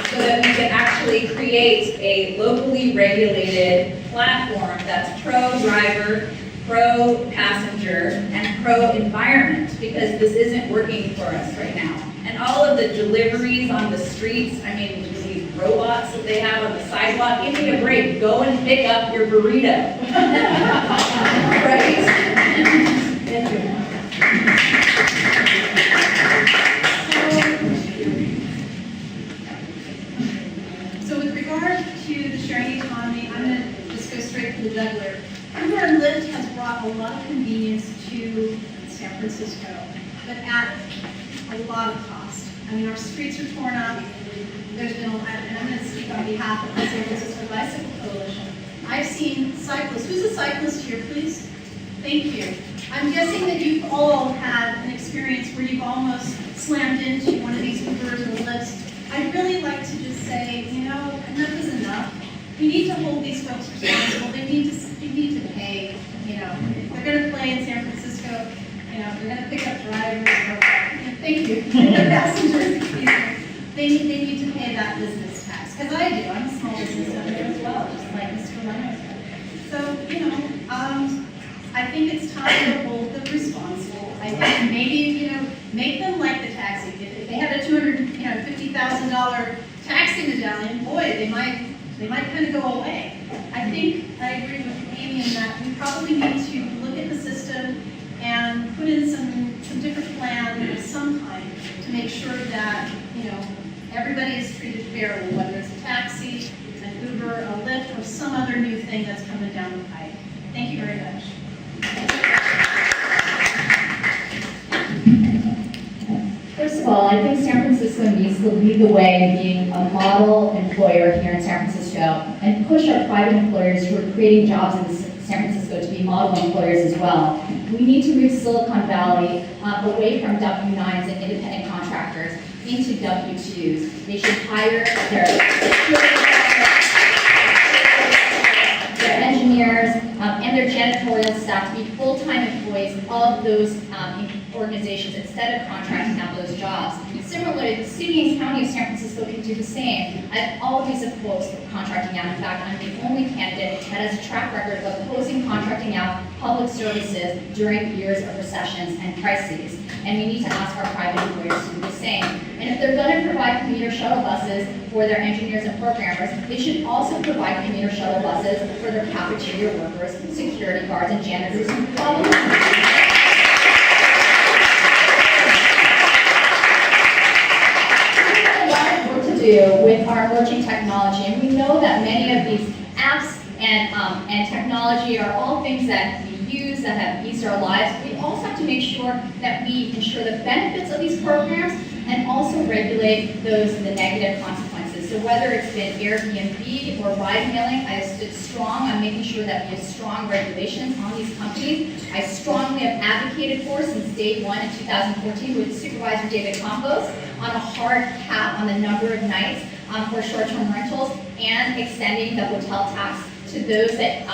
Speaker 9: so that we can actually create a locally regulated platform that's pro-driver, pro-passenger, and pro-environment, because this isn't working for us right now. And all of the deliveries on the streets, I mean, these robots that they have on the sidewalk, give me a break, go and pick up your burrito. Right?
Speaker 10: Thank you.
Speaker 7: So with regard to the sharing economy, I'm going to just go straight to the jugular. Uber and Lyft has brought a lot of convenience to San Francisco, but at a lot of cost. I mean, our streets are torn up. There's been, and I'm going to speak on behalf of the San Francisco Bicycle Coalition. I've seen cyclists. Who's a cyclist here, please? Thank you. I'm guessing that you've all had an experience
Speaker 11: experience where you've almost slammed into one of these Ubers or Lyfts, I'd really like to just say, you know, enough is enough. We need to hold these folks responsible. They need to pay. You know, if they're going to play in San Francisco, you know, if they're going to pick up drivers or, thank you, passengers, excuse me, they need to pay that business tax. Because I do. I'm a small business owner as well, just like Mr. Leno said. So, you know, I think it's time to hold them responsible. I think maybe, you know, make them like the taxi. If they had a $250,000 taxi medallion, boy, they might kind of go away. I think I agree with Amy in that we probably need to look at the system and put in some different plan of some kind to make sure that, you know, everybody is treated fairly, whether it's a taxi, an Uber, a Lyft, or some other new thing that's coming down the pike. Thank you very much.
Speaker 12: First of all, I think San Francisco needs to lead the way in being a model employer here in San Francisco and push our private employers who are creating jobs in San Francisco to be model employers as well. We need to move Silicon Valley away from W-9s and independent contractors into W-2s. They should hire their engineers and their janitorial staff to be full-time employees of those organizations instead of contracting out those jobs. Similarly, the city and county of San Francisco can do the same. I've always opposed contracting out. In fact, I'm the only candidate that has a track record of opposing contracting out public services during years of recessions and crises. And we need to ask our private employers to do the same. And if they're going to provide commuter shuttle buses for their engineers and programmers, they should also provide commuter shuttle buses for their cafeteria workers, security guards, and janitors who probably with our emerging technology, and we know that many of these apps and technology are all things that we use that have eased our lives. We also have to make sure that we ensure the benefits of these programs and also regulate the negative consequences. So whether it's been Airbnb or ride-hailing, I have stood strong on making sure that we have strong regulations on these companies. I strongly have advocated for since day one in 2014 with Supervisor David Campos on a hard cap on the number of nights for short-term rentals and extending the hotel tax to those that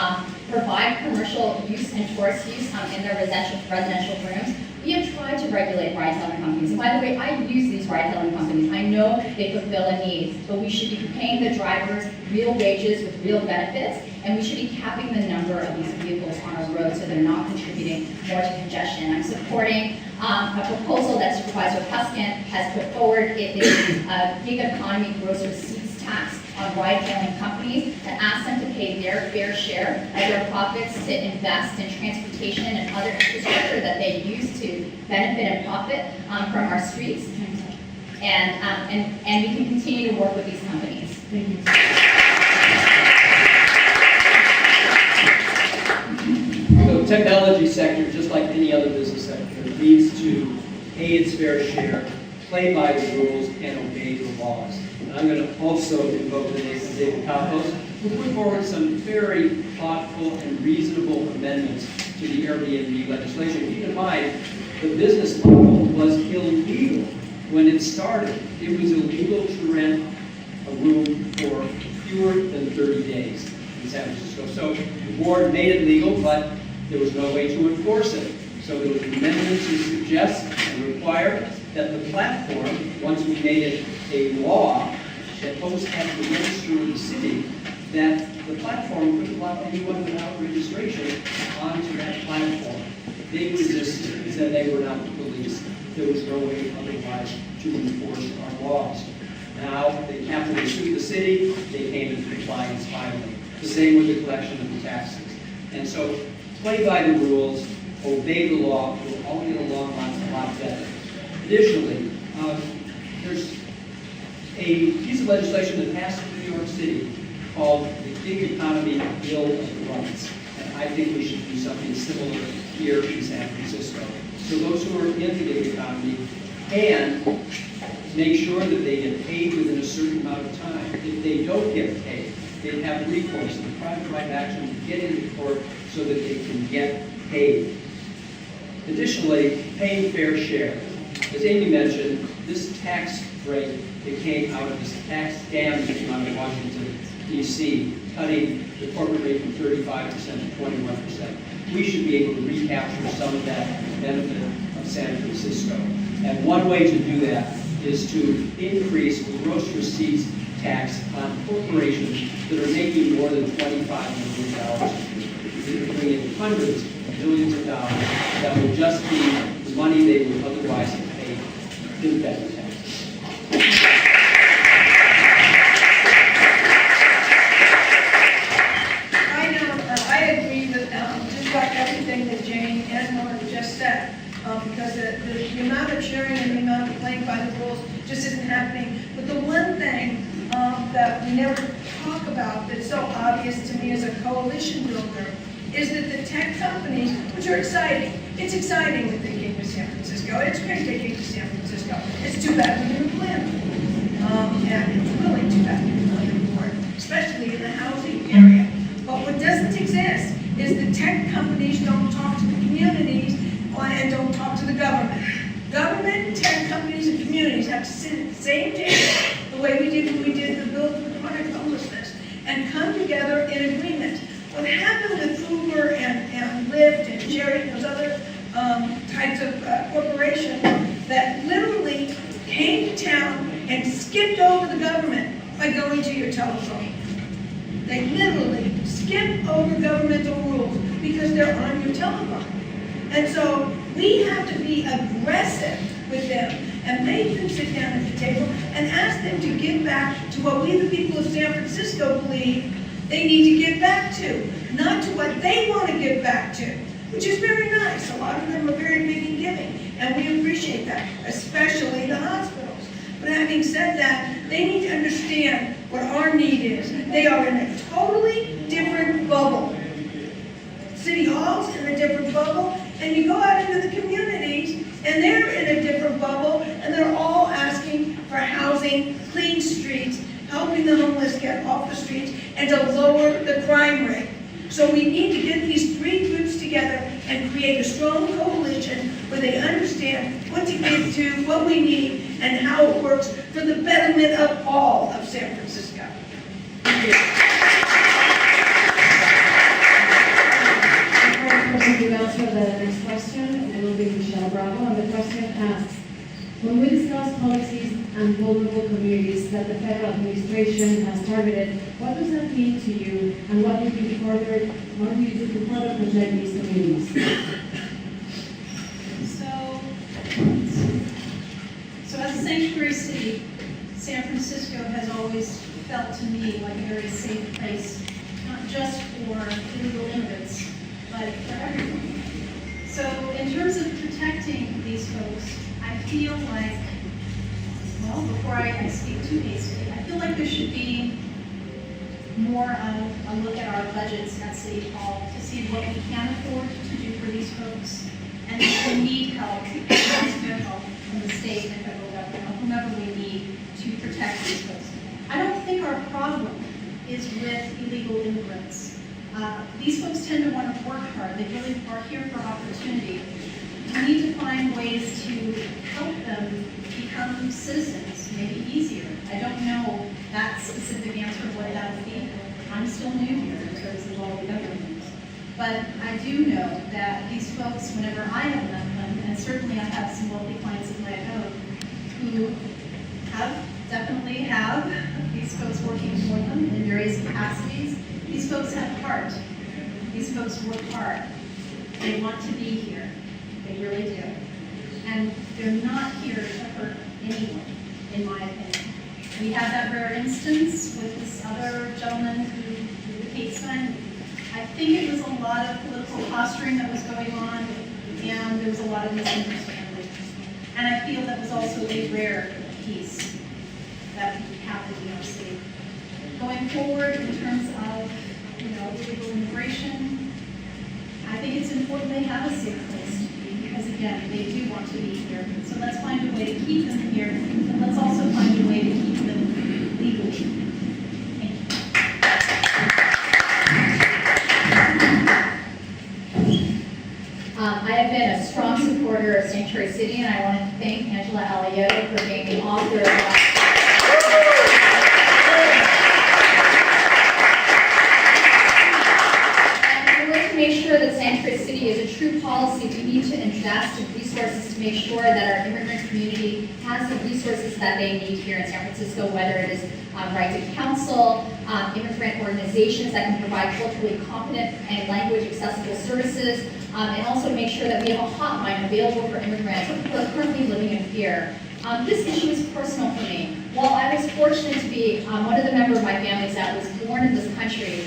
Speaker 12: provide commercial use and tourist use in their residential rooms. We have tried to regulate ride-hailing companies. And by the way, I use these ride-hailing companies. I know they fulfill a need, but we should be paying the drivers real wages with real benefits, and we should be capping the number of these vehicles on our road so they're not contributing more to congestion. I'm supporting a proposal that Supervisor Peskin has put forward. It is a gig economy gross receipts tax on ride-hailing companies to ask them to pay their fair share of their profits to invest in transportation and other infrastructure that they use to benefit and profit from our streets. And we can continue to work with these companies. Thank you.
Speaker 4: The technology sector, just like any other business sector, needs to pay its fair share, play by the rules, and obey the laws. And I'm going to also invoke the name of David Campos, who put forward some very thoughtful and reasonable amendments to the Airbnb legislation. Keep in mind, the business model was illegal when it started. It was illegal to rent a room for fewer than 30 days in San Francisco. So the board made it legal, but there was no way to enforce it. So there was an amendment to suggest and require that the platform, once we made it a law that hosts have to register with the city, that the platform couldn't allow anyone without registration onto that platform. They resisted and said they were not the police. There was no way otherwise to enforce our laws. Now, they capitally sued the city. They came into compliance finally. The same with the collection of the taxes. And so, play by the rules, obey the law, we'll all get along a lot better. Additionally, there's a piece of legislation that passed in New York City called the Gig Economy Bill of Rights. And I think we should do something similar here in San Francisco. So those who are in the gig economy can make sure that they get paid within a certain amount of time. If they don't get paid, they have recourse and private right action to get into court so that they can get paid. Additionally, paying fair share. As Amy mentioned, this tax break that came out of this tax dam that came out of Washington, D.C., cutting the corporate rate from 35% to 21%. We should be able to recapture some of that benefit of San Francisco. And one way to do that is to increase the gross receipts tax on corporations that are making more than $25 million. It would bring in hundreds of millions of dollars that would just be the money they would otherwise have paid in that taxes.
Speaker 5: I agree with just about everything that Jane and Lauren just said, because the amount of cheering and the amount of playing by the rules just isn't happening. But the one thing that we never talk about that's so obvious to me as a coalition builder is that the tech companies, which are exciting, it's exciting that they came to San Francisco. It's great they came to San Francisco. It's too bad we didn't plan it. And it's really too bad we didn't plan for it, especially in the housing area. But what doesn't exist is the tech companies don't talk to the communities and don't talk to the government. Government, tech companies, and communities have to sit at the same table, the way we did when we did the bill for chronic homelessness, and come together in agreement. What happened with Uber and Lyft and Jerry and those other types of corporations that literally came to town and skipped over the government by going to your telephone. They literally skip over governmental rules because they're on your telephone. And so we have to be aggressive with them and make them sit down at the table and ask them to give back to what we, the people of San Francisco, believe they need to give back to, not to what they want to give back to, which is very nice. A lot of them are very big in giving, and we appreciate that, especially the hospitals. But having said that, they need to understand what our need is. They are in a totally different bubble. City Hall's in a different bubble, and you go out into the communities, and they're in a different bubble, and they're all asking for housing, clean streets, helping the homeless get off the streets, and to lower the crime rate. So we need to get these three groups together and create a strong coalition where they understand what to give to, what we need, and how it works for the betterment of all of San Francisco. Thank you.
Speaker 10: To answer the next question, it will be Michelle Bravo, and the question asks, when we discuss policies and vulnerable communities that the federal administration has targeted, what does that mean to you, and what do you do to further protect these communities?
Speaker 11: So as a sanctuary city, San Francisco has always felt to me like a very safe place, not just for illegal immigrants, but for everyone. So in terms of protecting these folks, I feel like, well, before I speak too hastily, I feel like there should be more of a look at our budgets at City Hall to see what we can afford to do for these folks, and if we need help, ask for help from the state and federal government, or whomever we need to protect these folks. I don't think our problem is with illegal immigrants. These folks tend to want to work hard. They really are here for opportunity. We need to find ways to help them become citizens, maybe easier. I don't know that specific answer of what that would be. I'm still new here in terms of all the government. But I do know that these folks, whenever I have met them, and certainly I have some wealthy clients of my own, who definitely have these folks working for them in various capacities. These folks have heart. These folks work hard. They want to be here. They really do. And they're not here to hurt anyone, in my opinion. We had that rare instance with this other gentleman who did the hate sign. I think it was a lot of political posturing that was going on, and there was a lot of misunderstanding. And I feel that was also a rare piece that happened in our city. Going forward, in terms of illegal immigration, I think it's important they have a safe place to be, because again, they do want to be here. So let's find a way to keep them here, but let's also find a way to keep them legally. Thank you.
Speaker 12: I have been a strong supporter of Sanctuary City, and I want to thank Angela Aliotto for being the author of that. In order to make sure that Sanctuary City is a true policy, we need to invest in resources to make sure that our immigrant community has the resources that they need here in San Francisco, whether it is right to counsel, immigrant organizations that can provide culturally competent and language accessible services, and also make sure that we have a hotline available for immigrants who are currently living in fear. This issue is personal for me. While I was fortunate to be one of the members of my family that was born in this country,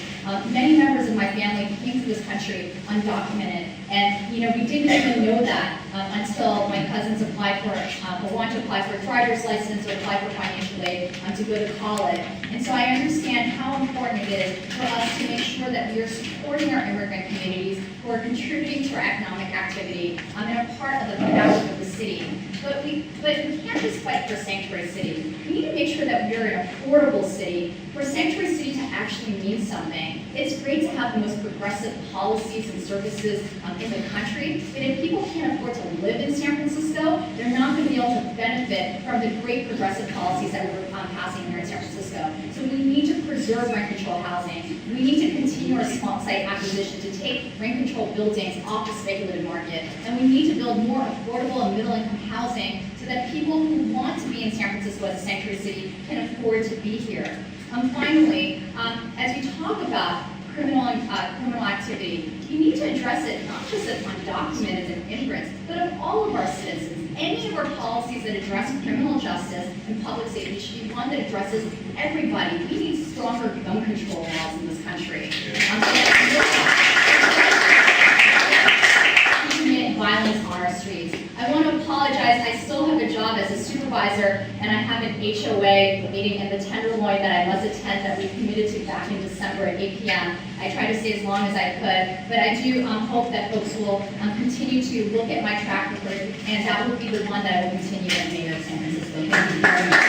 Speaker 12: many members of my family came to this country undocumented. And we didn't even know that until my cousins applied for, or wanted to apply for a driver's license or apply for financial aid to go to college. And so I understand how important it is for us to make sure that we are supporting our immigrant communities who are contributing to our economic activity and are part of the fabric of the city. But we can't just fight for Sanctuary City. We need to make sure that we're an affordable city. For Sanctuary City to actually mean something, it's great to have the most progressive policies and services in the country, but if people can't afford to live in San Francisco, they're not going to be able to benefit from the great progressive policies that we're passing here in San Francisco. So we need to preserve rent-controlled housing. We need to continue our small site acquisition to take rent-controlled buildings off the speculative market, and we need to build more affordable and middle-income housing so that people who want to be in San Francisco as a sanctuary city can afford to be here. Finally, as we talk about criminal activity, you need to address it not just of undocumented and immigrants, but of all of our citizens. Any of our policies that address criminal justice and public safety should be one that addresses everybody. We need stronger gun control laws in this country. Violence on our streets. I want to apologize. I still have a job as a supervisor, and I have an HOA meeting in the Tenderloin that I must attend that we committed to back in December at 8 p.m. I tried to stay as long as I could, but I do hope that folks will continue to look at my track record, and that will be the one that I will continue as mayor of San Francisco. Thank you very much.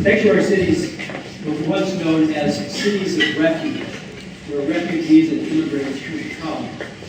Speaker 4: Sanctuary cities were once known as cities of refuge, where refugees and immigrants could come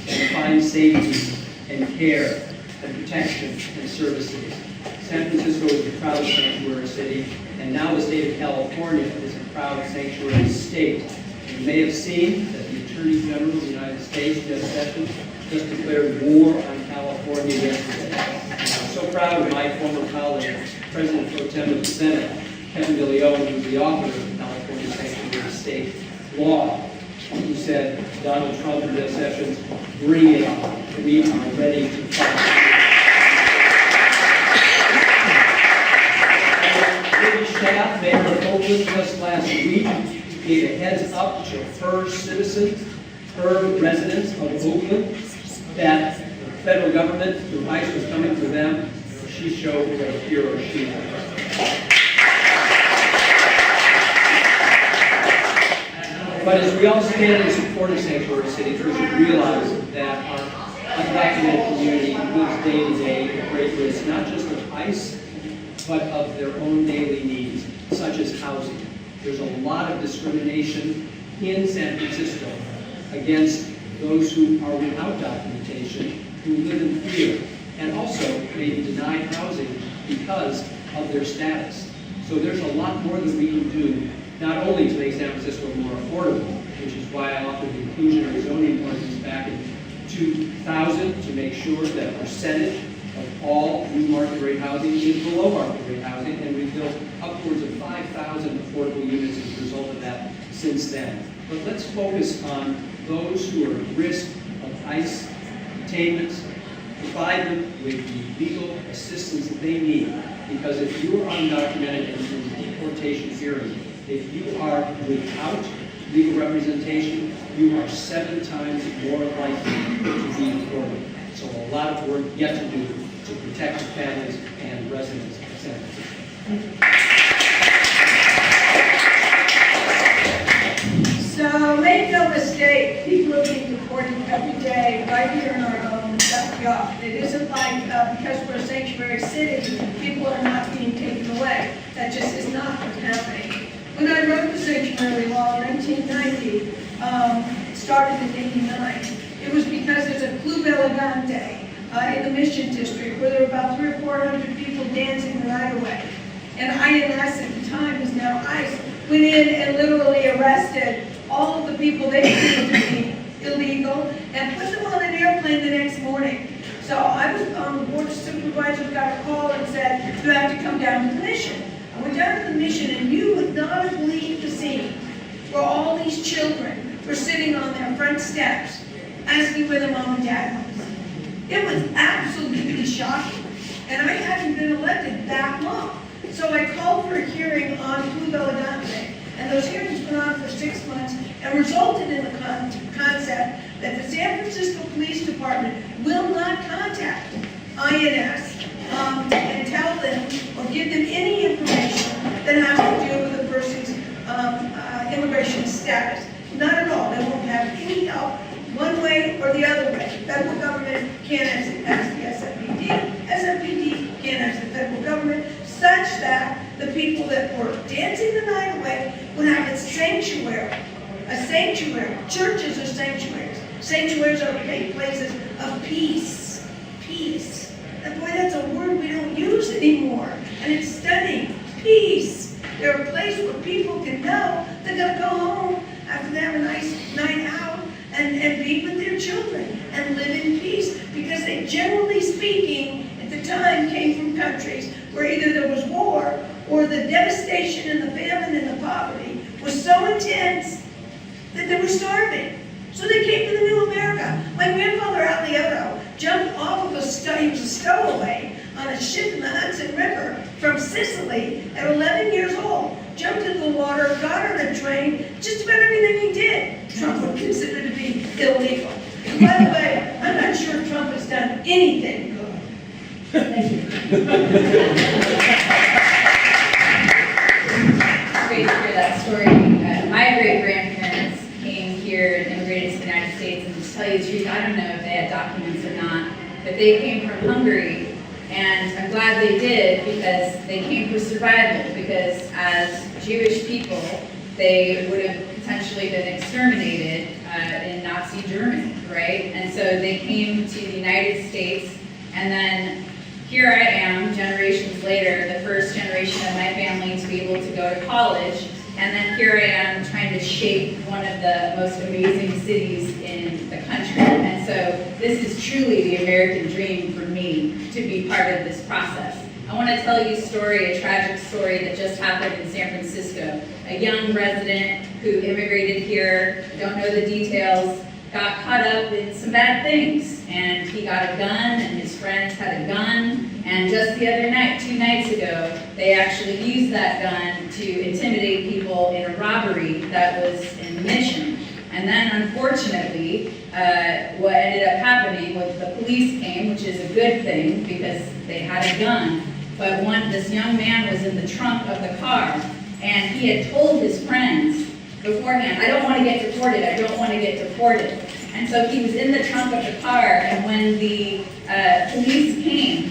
Speaker 4: and find safety and care and protection and services. San Francisco is a proud sanctuary city, and now the state of California is a proud sanctuary state. You may have seen that the Attorney General of the United States, Jeff Sessions, just declared war on California yesterday. And I'm so proud of my former colleague, President Pro Tem of the Senate, Kevin DeLeon, who's the author of the California Sanctuary State Law, who said, Donald Trump and Jeff Sessions, bring it on. We are ready to fight. British staff, Mayor of Oakland just last week, gave a heads up to her citizens, her residents of Oakland, that the federal government, through ICE, was coming for them. She showed what a hero she is. But as we all stand in support of sanctuary cities, we should realize that our undocumented community lives day to day at great risk, not just of ICE, but of their own daily needs, such as housing. There's a lot of discrimination in San Francisco against those who are without documentation, who live in fear, and also may be denied housing because of their status. So there's a lot more that we can do, not only to make San Francisco more affordable, which is why I offered the inclusionary zoning ordinance back in 2000 to make sure that a percentage of all new market rate housing is below market rate housing, and we've built upwards of 5,000 affordable units as a result of that since then. But let's focus on those who are at risk of ICE detainments, provide them with the legal assistance that they need, because if you are undocumented and in the deportation hearing, if you are without legal representation, you are 7 times more likely to be deported. So a lot of work yet to do to protect the families and residents of San Francisco.
Speaker 5: So make no mistake, people are being deported every day right here in our own job. It isn't like because we're a sanctuary city, people are not being taken away. That just is not what's happening. When I wrote the sanctuary law in 1990, it started in '89. It was because there's a Club Elegante in the Mission District where there were about 300 or 400 people dancing the night away. And INS at the time, is now ICE, went in and literally arrested all of the people they considered to be illegal and put them on an airplane the next morning. So I was on the board of supervisors, got a call and said, you have to come down to the Mission. I went down to the Mission and you would not have believed the scene where all these children were sitting on their front steps asking where their mom and dad was. It was absolutely shocking. And I hadn't been elected that long. So I called for a hearing on Club Elegante. And those hearings went on for 6 months and resulted in the concept that the San Francisco Police Department will not contact INS and tell them or give them any information that has to do with a person's immigration status. Not at all. They won't have any help one way or the other way. The federal government can't ask the SFPD. SFPD can't ask the federal government, such that the people that were dancing the night away would have a sanctuary. A sanctuary. Churches are sanctuaries. Sanctuaries are places of peace. Peace. And boy, that's a word we don't use anymore. And it's stunning. Peace. They're a place where people can know they're going to go home after they have a nice night out and be with their children and live in peace. Because they, generally speaking, at the time came from countries where either there was war or the devastation and the famine and the poverty was so intense that they were starving. So they came to the new America. My grandfather, Alioto, jumped off of he was a stowaway on a ship in the Hudson River from Sicily at 11 years old. Jumped into the water, got on a train, just about everything he did, Trump would consider to be illegal. And by the way, I'm not sure Trump has done anything good. Thank you.
Speaker 9: Great to hear that story. My great-grandparents came here and immigrated to the United States, and to tell you the truth, I don't know if they had documents or not, but they came from Hungary, and I'm glad they did because they came for survival, because as Jewish people, they would have potentially been exterminated in Nazi Germany, right? And so they came to the United States, and then here I am, generations later, the first generation of my family to be able to go to college, and then here I am trying to shape one of the most amazing cities in the country. And so this is truly the American dream for me, to be part of this process. I want to tell you a story, a tragic story that just happened in San Francisco. A young resident who immigrated here, don't know the details, got caught up in some bad things. And he got a gun, and his friends had a gun. And just the other night, 2 nights ago, they actually used that gun to intimidate people in a robbery that was in the Mission. And then, unfortunately, what ended up happening was the police came, which is a good thing because they had a gun. But this young man was in the trunk of the car, and he had told his friends beforehand, I don't want to get deported, I don't want to get deported. And so he was in the trunk of the car, and when the police came,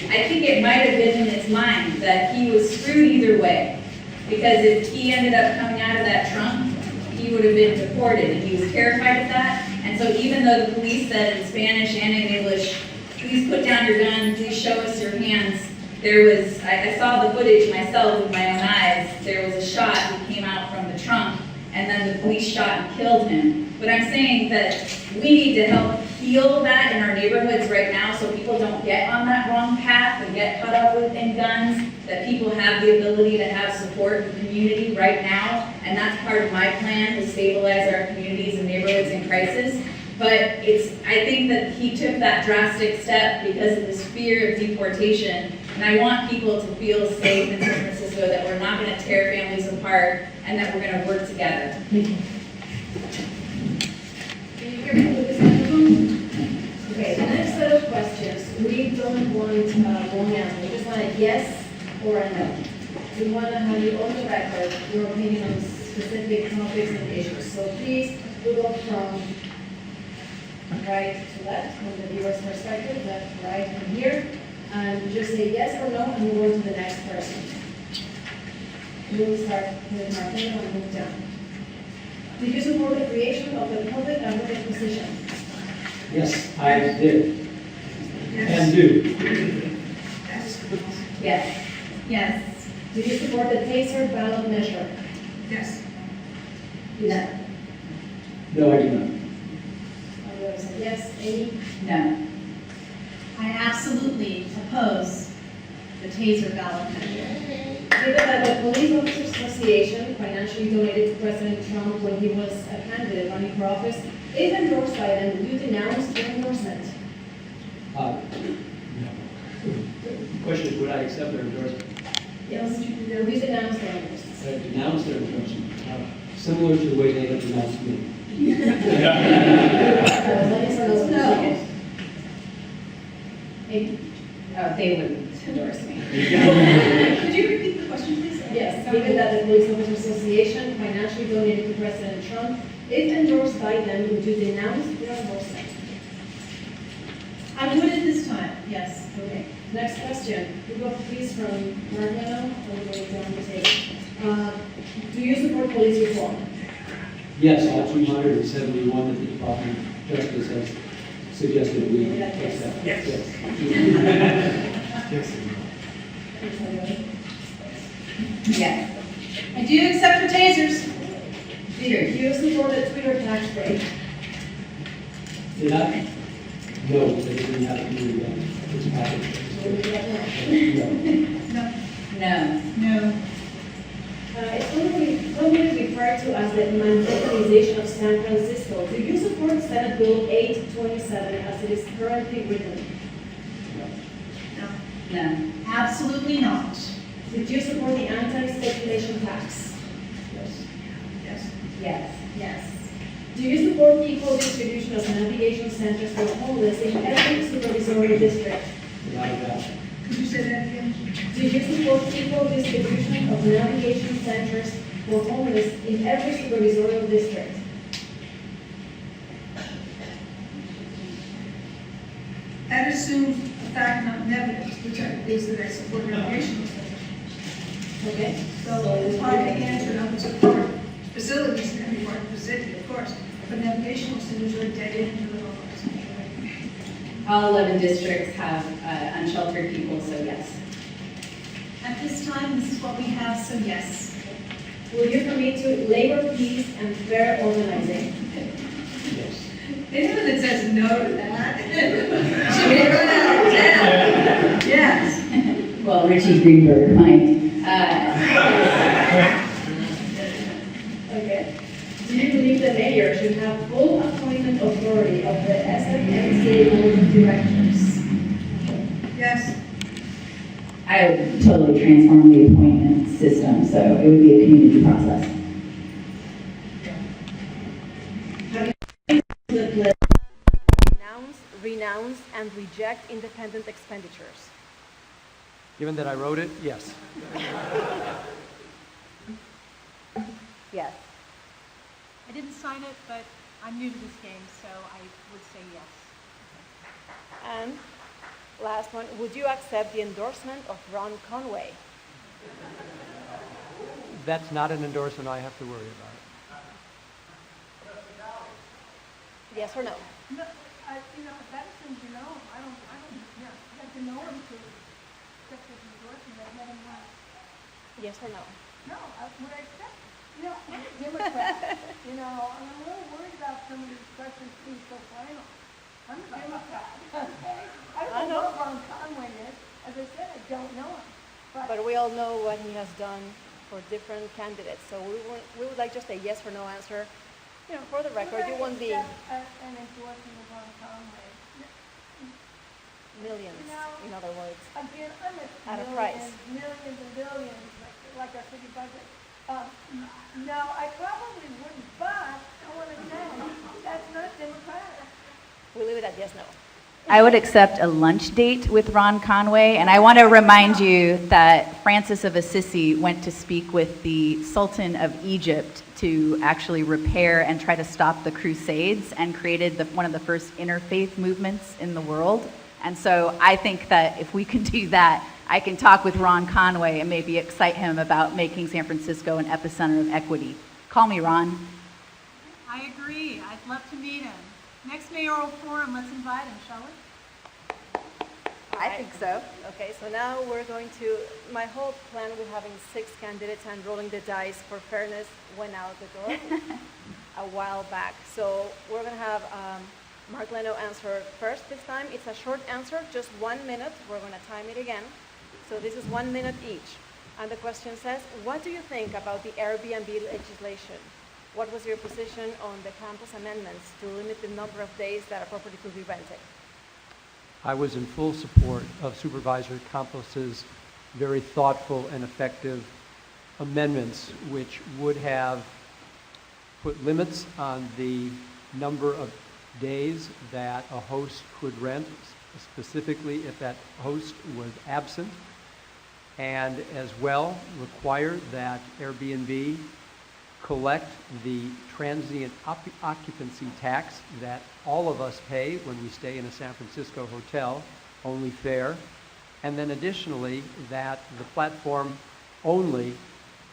Speaker 9: I think it might have been in his mind that he was screwed either way. Because if he ended up coming out of that trunk, he would have been deported, and he was terrified of that. And so even though the police said in Spanish and in English, please put down your gun, please show us your hands, there was, I saw the footage myself with my own eyes, there was a shot that came out from the trunk, and then the police shot and killed him. But I'm saying that we need to help heal that in our neighborhoods right now so people don't get on that wrong path and get caught up in guns, that people have the ability to have support in the community right now. And that's part of my plan, to stabilize our communities and neighborhoods in crisis. But I think that he took that drastic step because of this fear of deportation. And I want people to feel safe in San Francisco, that we're not going to tear families apart, and that we're going to work together.
Speaker 10: Thank you. Can you hear me with this microphone? Okay, the next set of questions, we don't want long answers. We just want a yes or a no. We want to have you on the record, your opinion on specific topics and issues. So please, we go from right to left, from the viewer's perspective, left, right, and here. And just say yes or no and move on to the next person. We will start with Martina and move down. Do you support the creation of the public advocate position?
Speaker 4: Yes, I did. And do.
Speaker 10: Yes.
Speaker 11: Yes.
Speaker 10: Do you support the taser ballot measure?
Speaker 11: Yes.
Speaker 10: Yes.
Speaker 4: No, I do not.
Speaker 10: Oliver said yes. Amy?
Speaker 12: No.
Speaker 11: I absolutely oppose the taser ballot measure.
Speaker 10: Given that the Police Officers Association financially donated to President Trump when he was a candidate running for office, if endorsed by them, would you denounce their endorsement?
Speaker 4: No. The question is, would I accept their endorsement?
Speaker 10: Yes. Would you denounce their endorsement?
Speaker 4: I denounce their endorsement, similar to the way they have denounced me.
Speaker 10: No. Amy?
Speaker 12: Oh, they wouldn't endorse me.
Speaker 11: Could you repeat the question, please?
Speaker 10: Yes, given that the Police Officers Association financially donated to President Trump, if endorsed by them, would you denounce their endorsement?
Speaker 11: I would at this time, yes.
Speaker 10: Okay. Next question. We go please from Margano all the way down the table. Do you support police reform?
Speaker 4: Yes, all 271 that the Department of Justice has suggested we accept. Yes.
Speaker 12: Yes.
Speaker 11: I do accept the tasers.
Speaker 10: Do you support the Twitter tax break?
Speaker 4: Did I? No, they didn't have to do that. It's a package. No.
Speaker 12: No.
Speaker 11: No.
Speaker 10: It's commonly referred to as the Manhattanization of San Francisco. Do you support Senate Bill 827 as it is currently written?
Speaker 12: No.
Speaker 11: Absolutely not.
Speaker 10: Did you support the anti-speculation tax?
Speaker 4: Yes.
Speaker 11: Yes.
Speaker 12: Yes.
Speaker 11: Yes.
Speaker 10: Do you support the equal distribution of navigation centers for homeless in every supervisory district?
Speaker 4: Without a doubt.
Speaker 11: Could you say that again?
Speaker 10: Do you support equal distribution of navigation centers for homeless in every supervisorial district?
Speaker 11: That assumes a fact, not an evidence, which is that I support navigation.
Speaker 10: Okay.
Speaker 11: So it's hard to answer, not to support facilities in every part of the city, of course, but navigational centers are dead end to the homeless.
Speaker 12: All 11 districts have unsheltered people, so yes.
Speaker 11: At this time, this is what we have, so yes.
Speaker 10: Will you commit to labor peace and fair organizing?
Speaker 4: Yes.
Speaker 11: Anyone that says no to that should be run out of town. Yes.
Speaker 12: Well, Richie Greenberg might.
Speaker 10: Okay. Do you believe the mayor should have full appointment authority of the SFMCA board of directors?
Speaker 11: Yes.
Speaker 12: I would totally transform the appointment system, so it would be a community process.
Speaker 2: Renounce, and reject independent expenditures.
Speaker 4: Given that I wrote it, yes.
Speaker 2: Yes.
Speaker 6: I didn't sign it, but I'm new to this game, so I would say yes.
Speaker 2: And last one, would you accept the endorsement of Ron Conway?
Speaker 4: That's not an endorsement I have to worry about.
Speaker 2: Yes or no?
Speaker 5: No, Madison, I don't, you have to know him to accept his endorsement. I've met him once.
Speaker 2: Yes or no?
Speaker 5: No, would I accept, I'm a Democrat, and I'm a little worried about some of these questions being so final. I'm a Democrat, okay? I don't know what Ron Conway is. As I said, I don't know him.
Speaker 2: But we all know what he has done for different candidates, so we would like just a yes or no answer. For the record, you won't be
Speaker 5: An endorsement of Ron Conway.
Speaker 2: millions, in other words.
Speaker 5: Again, I'm
Speaker 2: At a
Speaker 5: at
Speaker 2: price.
Speaker 5: millions and billions, like our city budget. No, I probably wouldn't, but I want to say, that's not democratic.
Speaker 2: We'll leave it at yes, no.
Speaker 9: I would accept a lunch date with Ron Conway, and I want to remind you that Francis of Assisi went to speak with the Sultan of Egypt to actually repair and try to stop the Crusades and created one of the first interfaith movements in the world. And so I think that if we can do that, I can talk with Ron Conway and maybe excite him about making San Francisco an epicenter of equity. Call me, Ron.
Speaker 7: I agree. I'd love to meet him. Next mayoral forum, let's invite him, shall we?
Speaker 2: I think so. Okay, so now we're going to, my whole plan with having 6 candidates and rolling the dice for fairness went out the door a while back. So we're going to have Mark Leno answer first this time. It's a short answer, just 1 minute. We're going to time it again. So this is 1 minute each. And the question says, what do you think about the Airbnb legislation? What was your position on the campus amendments to limit the number of days that a property could be rented?
Speaker 4: I was in full support of Supervisor Campos's very thoughtful and effective amendments, which would have put limits on the number of days that a host could rent, specifically if that host was absent, and as well require that Airbnb collect the transient occupancy tax that all of us pay when we stay in a San Francisco hotel, only fair, and then additionally that the platform only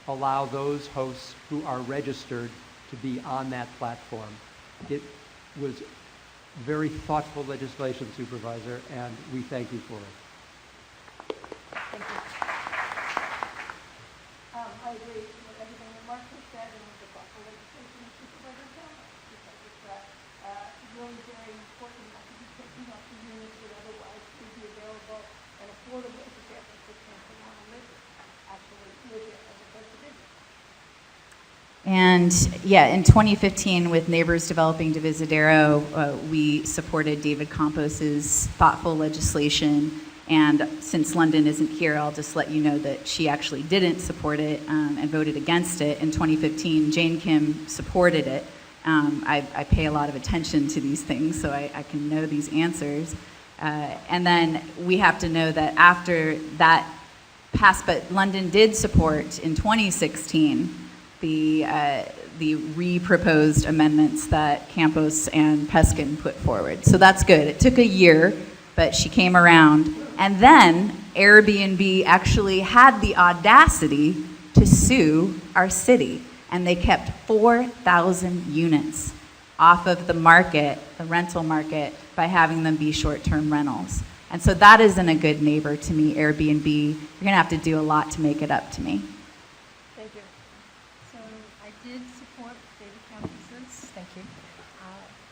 Speaker 4: allow those hosts who are registered to be on that platform. It was very thoughtful legislation, Supervisor, and we thank you for it.
Speaker 2: Thank you.
Speaker 5: I agree with everything that Mark has said and with the thoughtful legislation of Supervisor Campbell, because it's really very important not to be taking up the units that otherwise would be available and affordable to San Franciscans who want to live here, actually live here as opposed to visit.
Speaker 9: And yeah, in 2015, with Neighbors Developing Divisadero, we supported David Campos's thoughtful legislation. And since London isn't here, I'll just let you know that she actually didn't support it and voted against it. In 2015, Jane Kim supported it. I pay a lot of attention to these things, so I can know these answers. And then we have to know that after that passed, but London did support in 2016 the re-proposed amendments that Campos and Peskin put forward. So that's good. It took a year, but she came around. And then Airbnb actually had the audacity to sue our city, and they kept 4,000 units off of the market, the rental market, by having them be short-term rentals. And so that isn't a good neighbor to me, Airbnb. You're gonna have to do a lot to make it up to me.
Speaker 2: Thank you.
Speaker 7: So I did support David Campos's, thank you,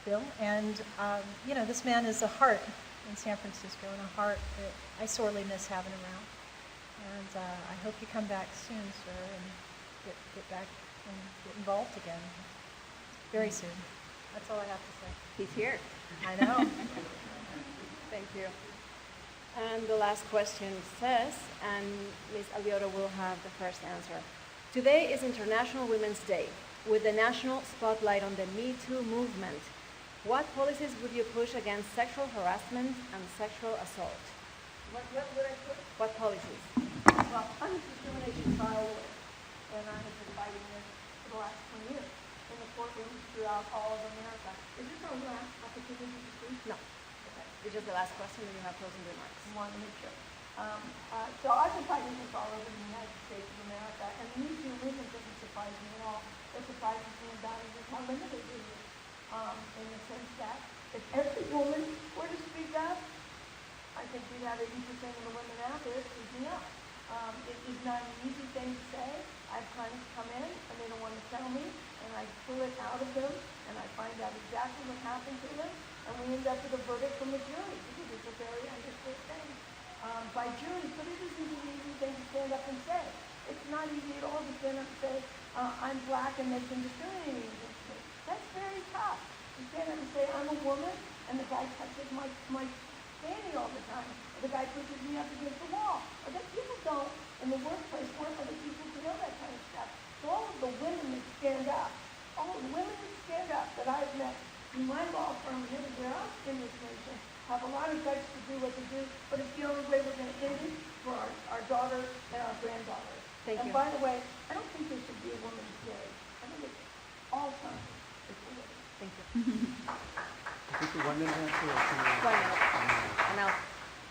Speaker 7: bill. And, you know, this man is a heart in San Francisco, and a heart that I sorely miss having around. And I hope you come back soon, sir, and get back and get involved again very soon. That's all I have to say.
Speaker 2: He's here.
Speaker 7: I know.
Speaker 2: Thank you. And the last question says, and Ms. Alioto will have the first answer. Today is International Women's Day. With the national spotlight on the Me Too movement, what policies would you push against sexual harassment and sexual assault?
Speaker 5: What would I put?
Speaker 2: What policies?
Speaker 5: Well, I'm a discrimination trial lawyer, and I have been fighting this for the last 20 years in the courtrooms throughout all of America. Is this our last opportunity to speak?
Speaker 2: No. Okay. It's just the last question, and you have closing remarks.
Speaker 5: I want to make sure. So I've been fighting this all over the United States of America, and the Me Too movement doesn't surprise me at all. What surprises me about it is how limited it is, in the sense that if every woman were to speak up, I think we'd have 80% of the women out there speaking up. It is not an easy thing to say. I have clients come in, and they don't want to tell me, and I pull it out of them, and I find out exactly what happened to them, and we end up with a verdict from the jury, because it's a very understood thing by juries, but it isn't an easy thing to stand up and say. It's not easy at all to stand up and say, I'm black and they've been discriminating against me. That's very tough. To stand up and say, I'm a woman, and the guy touches my fanny all the time, or the guy pushes me up against the wall. Or that people don't, in the workplace, want other people to know that kind of stuff. So all of the women that stand up, all of the women that stand up that I've met in my law firm and everywhere else in this nation, have a lot of guts to do what they do, but it's the only way we're going to end it for our daughters and our granddaughters.
Speaker 2: Thank
Speaker 5: And
Speaker 2: you.
Speaker 5: by the way, I don't think there should be a woman's day. I think it's all time. It's a woman.
Speaker 2: Thank you.
Speaker 4: I think the 1 minute answer or 2 minutes?
Speaker 2: 1 minute. And now,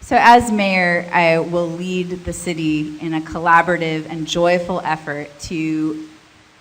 Speaker 9: So as mayor, I will lead the city in a collaborative and joyful effort to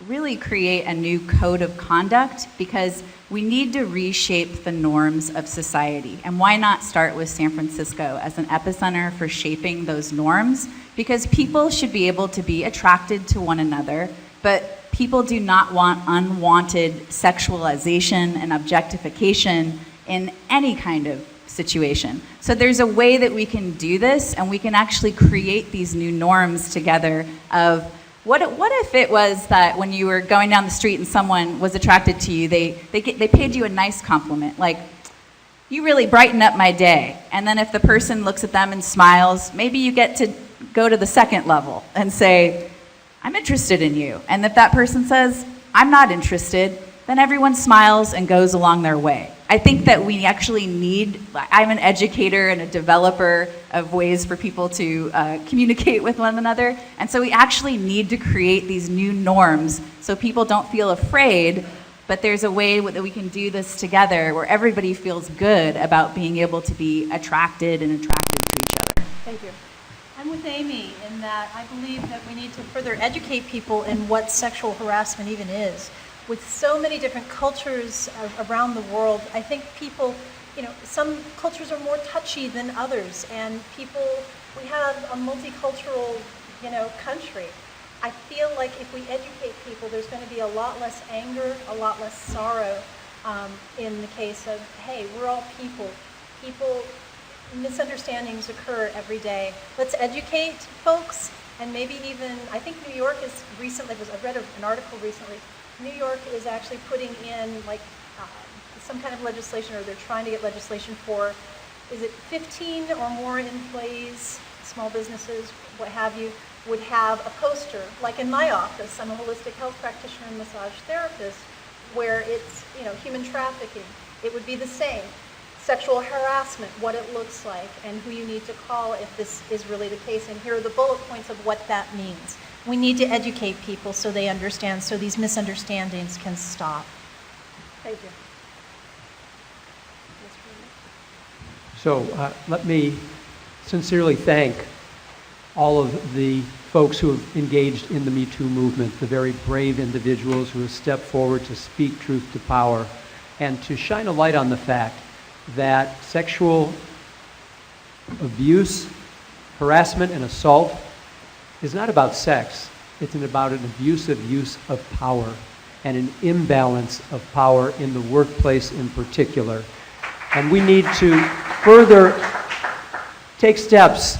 Speaker 9: really create a new code of conduct, because we need to reshape the norms of society. And why not start with San Francisco as an epicenter for shaping those norms? Because people should be able to be attracted to one another, but people do not want unwanted sexualization and objectification in any kind of situation. So there's a way that we can do this, and we can actually create these new norms together of what if it was that when you were going down the street and someone was attracted to you, they paid you a nice compliment, like, you really brighten up my day. And then if the person looks at them and smiles, maybe you get to go to the second level and say, I'm interested in you. And if that person says, I'm not interested, then everyone smiles and goes along their way. I think that we actually need, I'm an educator and a developer of ways for people to communicate with one another. And so we actually need to create these new norms so people don't feel afraid, but there's a way that we can do this together where everybody feels good about being able to be attracted and attracted to each other.
Speaker 2: thank you.
Speaker 7: I'm with Amy in that I believe that we need to further educate people in what sexual harassment even is. With so many different cultures around the world, I think people, some cultures are more touchy than others, and we have a multicultural, country. I feel like if we educate people, there's going to be a lot less anger, a lot less sorrow in the case of, hey, we're all people. Misunderstandings occur every day. Let's educate folks, and maybe even, I think New York is recently, I read an article recently, New York is actually putting in some kind of legislation, or they're trying to get legislation for, is it 15 or more employees, small businesses, what have you, would have a poster, like in my office, I'm a holistic health practitioner and massage therapist, where it's, human trafficking. It would be the same. Sexual harassment, what it looks like, and who you need to call if this is really the case. And here are the bullet points of what that means. We need to educate people so they understand, so these misunderstandings can stop.
Speaker 2: Thank you.
Speaker 4: So let me sincerely thank all of the folks who have engaged in the Me Too movement, the very brave individuals who have stepped forward to speak truth to power and to shine a light on the fact that sexual abuse, harassment, and assault is not about sex. It's about an abusive use of power and an imbalance of power in the workplace in particular. And we need to further take steps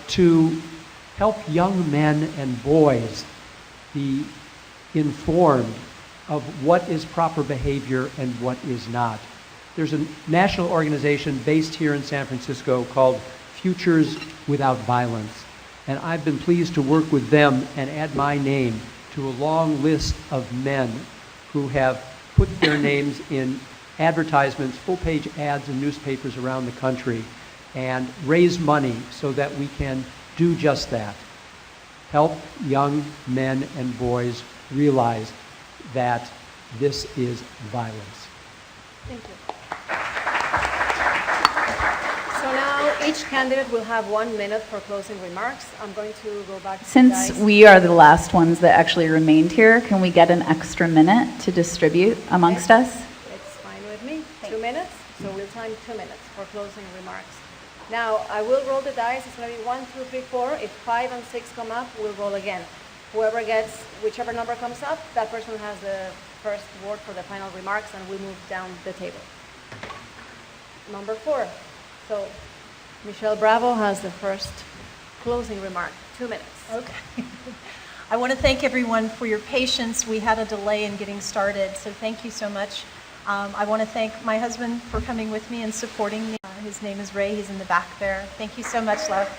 Speaker 4: to help young men and boys be informed of what is proper behavior and what is not. There's a national organization based here in San Francisco called Futures Without Violence. And I've been pleased to work with them and add my name to a long list of men who have put their names in advertisements, full-page ads in newspapers around the country, and raise money so that we can do just that. Help young men and boys realize that this is violence.
Speaker 2: Thank you. So now each candidate will have 1 minute for closing remarks. I'm going to go back to you
Speaker 9: Since
Speaker 2: guys.
Speaker 9: we are the last ones that actually remained here, can we get an extra minute to distribute amongst us?
Speaker 2: It's fine with me. 2 minutes. So we'll time 2 minutes for closing remarks. Now, I will roll the dice. It's going to be 1, 2, 3, 4. If 5 and 6 come up, we'll roll again. Whoever gets, whichever number comes up, that person has the first word for the final remarks, and we move down the table. Number 4. So, Michelle Bravo has the first closing remark. 2 minutes.
Speaker 7: Okay. I want to thank everyone for your patience. We had a delay in getting started, so thank you so much. I want to thank my husband for coming with me and supporting me. His name is Ray. He's in the back there. Thank you so much, love.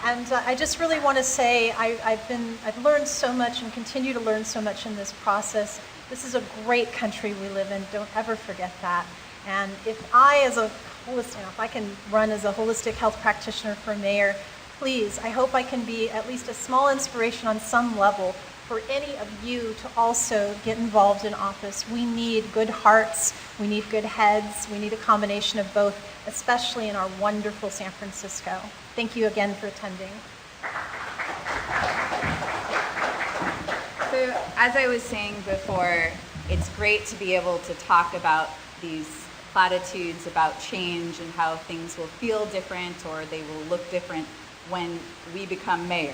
Speaker 7: And I just really want to say I've learned so much and continue to learn so much in this process. This is a great country we live in. Don't ever forget that.
Speaker 11: And if I, as a holistic, if I can run as a holistic health practitioner for mayor, please, I hope I can be at least a small inspiration on some level for any of you to also get involved in office. We need good hearts, we need good heads, we need a combination of both, especially in our wonderful San Francisco. Thank you again for attending.
Speaker 9: So, as I was saying before, it's great to be able to talk about these platitudes about change and how things will feel different or they will look different when we become mayor.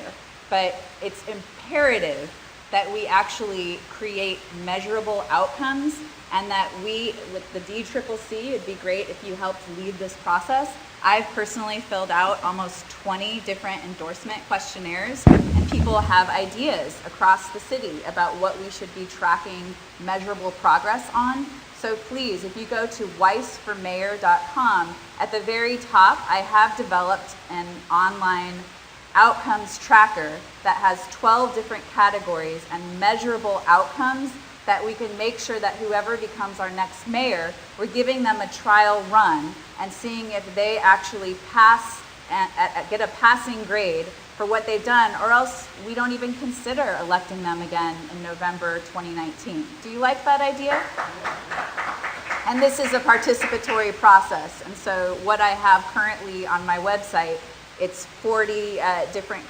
Speaker 9: But it's imperative that we actually create measurable outcomes, and that we, with the DCCC, it'd be great if you helped lead this process. I've personally filled out almost 20 different endorsement questionnaires, and people have ideas across the city about what we should be tracking measurable progress on. So please, if you go to weissformayor.com, at the very top, I have developed an online outcomes tracker that has 12 different categories and measurable outcomes that we can make sure that whoever becomes our next mayor, we're giving them a trial run and seeing if they actually pass and get a passing grade for what they've done, or else we don't even consider electing them again in November 2019. Do you like that idea? And this is a participatory process, and so what I have currently on my website, it's 40 different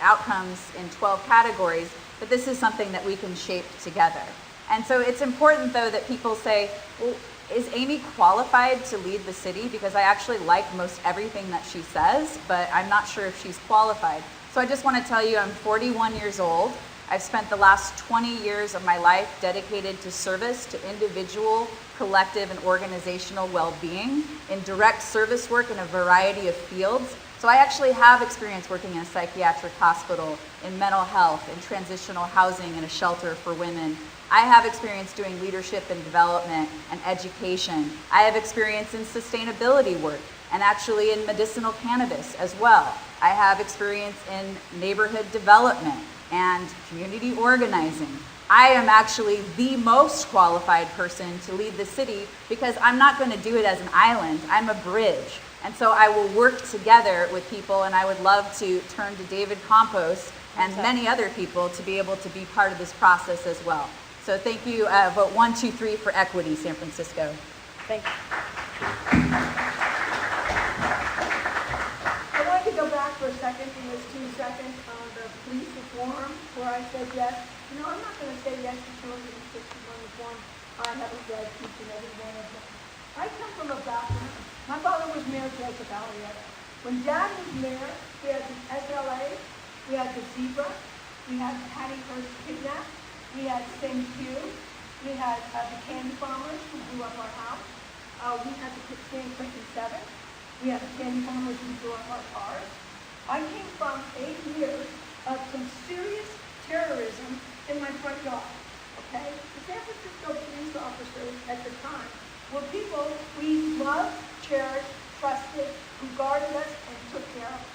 Speaker 9: outcomes in 12 categories, but this is something that we can shape together. And so it's important, though, that people say, well, is Amy qualified to lead the city? Because I actually like most everything that she says, but I'm not sure if she's qualified. So I just want to tell you, I'm 41 years old. I've spent the last 20 years of my life dedicated to service to individual, collective, and organizational well-being in direct service work in a variety of fields. So I actually have experience working in a psychiatric hospital, in mental health, in transitional housing, in a shelter for women. I have experience doing leadership and development and education. I have experience in sustainability work and actually in medicinal cannabis as well. I have experience in neighborhood development and community organizing. I am actually the most qualified person to lead the city because I'm not going to do it as an island. I'm a bridge. And so I will work together with people, and I would love to turn to David Campos and many other people to be able to be part of this process as well. So thank you. Vote 1, 2, 3 for equity, San Francisco.
Speaker 2: Thank you.
Speaker 5: I wanted to go back for a second in this 2 seconds on the police reform, where I said yes. You know, I'm not going to say yes to 261 reform. I haven't read each and every one of them. I come from a background. My father was Mayor Joseph Arrieta. When Dad was mayor, we had the SLA, we had the Zebra, we had Hattie Hearst Kidnap, we had St. Hugh, we had the candy farmers who blew up our house, we had the San Quentin 7, we had the candy farmers who blew up our cars. I came from 8 years of some serious terrorism in my front yard, okay? The San Francisco police officers at the time were people we loved, cherished, trusted, who guarded us and took care of us.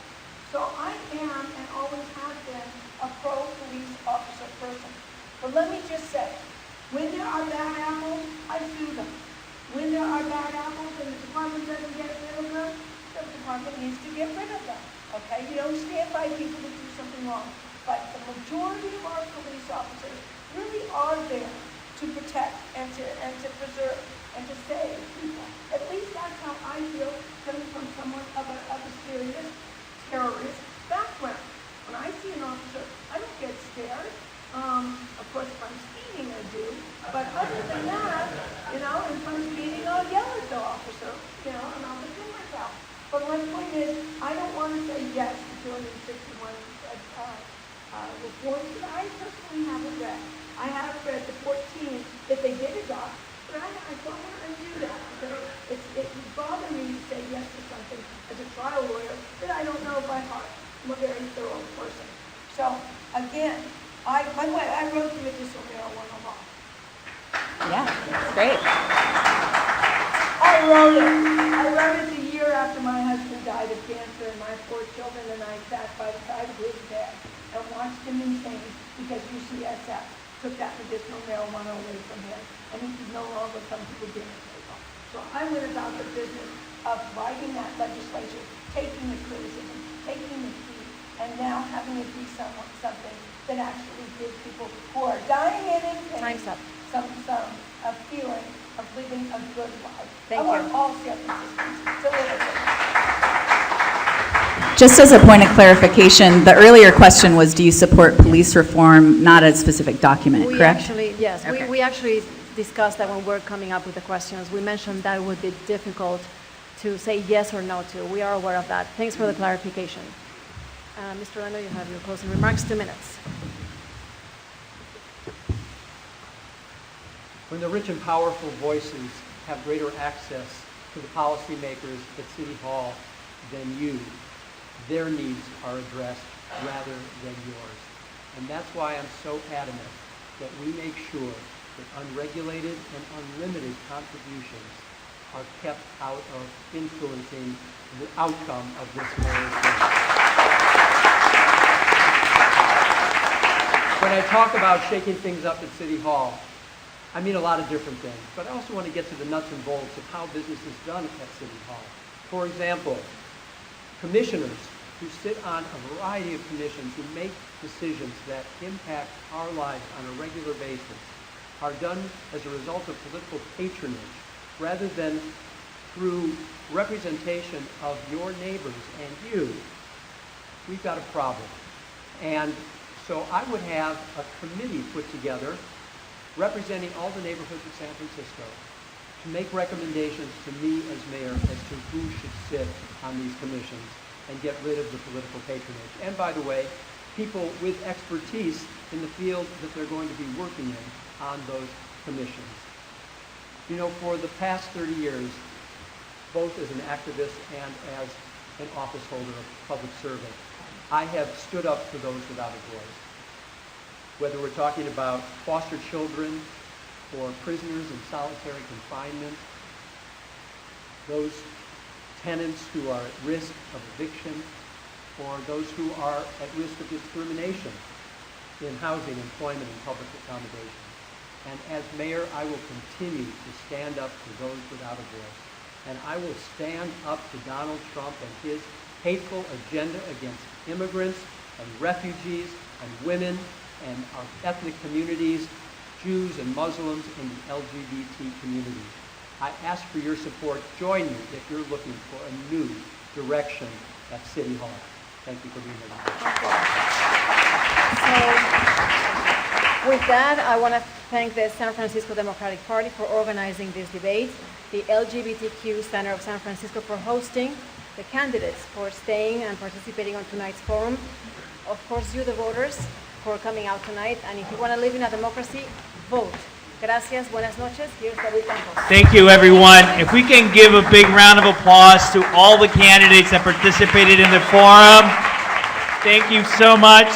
Speaker 5: So I am and always have been a pro-police officer person. But let me just say, when there are bad apples, I sue them. When there are bad apples and the department doesn't get rid of them, the department needs to get rid of them. Okay? You don't stand by people that do something wrong. But the majority of our police officers really are there to protect and to preserve and to save people. At least that's how I feel, coming from someone of a serious terrorist background. When I see an officer, I don't get scared. Of course, if I'm speeding, I do. But other than that, you know, if I'm speeding, I'll yell at the officer, you know, and I'll defend myself. But my point is, I don't want to say yes to 261 reforms that I personally haven't read. I have read the 14 that they did adopt, but I don't want to undo that because it would bother me to say yes to something as a trial lawyer that I don't know by heart. I'm a very thorough person. So again, by the way, I wrote the medicinal marijuana law.
Speaker 9: Yeah, that's great.
Speaker 5: I wrote it the year after my husband died of cancer and my 4 children, and I sat by the side of his bed and watched him insane because UCSF took that medicinal marijuana away from him, and he could no longer come to the dinner table. So I went about the business of writing that legislation, taking the criticism, taking the heat, and now having it be something that actually gives people who are dying in pain
Speaker 2: Time's up.
Speaker 5: a feeling of living a good life.
Speaker 2: Thank
Speaker 5: I want
Speaker 2: you.
Speaker 5: all San Franciscans to live a good life.
Speaker 13: Just as a point of clarification, the earlier question was, do you support police reform, not a specific document,
Speaker 2: We
Speaker 13: correct?
Speaker 2: actually, yes,
Speaker 13: Okay.
Speaker 2: we actually discussed that when we're coming up with the questions. We mentioned that would be difficult to say yes or no to. We are aware of that. Thanks for the clarification. Mr. Leno, you have your closing remarks, 2 minutes.
Speaker 4: When the rich and powerful voices have greater access to the policymakers at City Hall than you, their needs are addressed rather than yours. And that's why I'm so adamant that we make sure that unregulated and unlimited contributions are kept out of influencing the outcome of this mayor's race. When I talk about shaking things up at City Hall, I mean a lot of different things, but I also want to get to the nuts and bolts of how business is done at City Hall. For example, commissioners who sit on a variety of commissions who make decisions that impact our lives on a regular basis are done as a result of political patronage rather than through representation of your neighbors and you. We've got a problem. And so I would have a committee put together representing all the neighborhoods of San Francisco to make recommendations to me as mayor as to who should sit on these commissions and get rid of the political patronage. And by the way, people with expertise in the field that they're going to be working in on those commissions. You know, for the past 30 years, both as an activist and as an office holder of public servant, I have stood up for those without a voice. Whether we're talking about foster children or prisoners in solitary confinement, those tenants who are at risk of eviction, or those who are at risk of discrimination in housing, employment, and public accommodation. And as mayor, I will continue to stand up for those without a voice. And I will stand up to Donald Trump and his hateful agenda against immigrants and refugees and women and our ethnic communities, Jews and Muslims, and the LGBT community. I ask for your support. Join me if you're looking for a new direction at City Hall. Thank you for being here.
Speaker 2: So, with that, I want to thank the San Francisco Democratic Party for organizing this debate, the LGBTQ Center of San Francisco for hosting, the candidates for staying and participating on tonight's forum, of course you, the voters, for coming out tonight. And if you want to live in a democracy, vote. Gracias, buenas noches. Here's David Campos.
Speaker 1: Thank you, everyone. If we can give a big round of applause to all the candidates that participated in the forum. Thank you so much.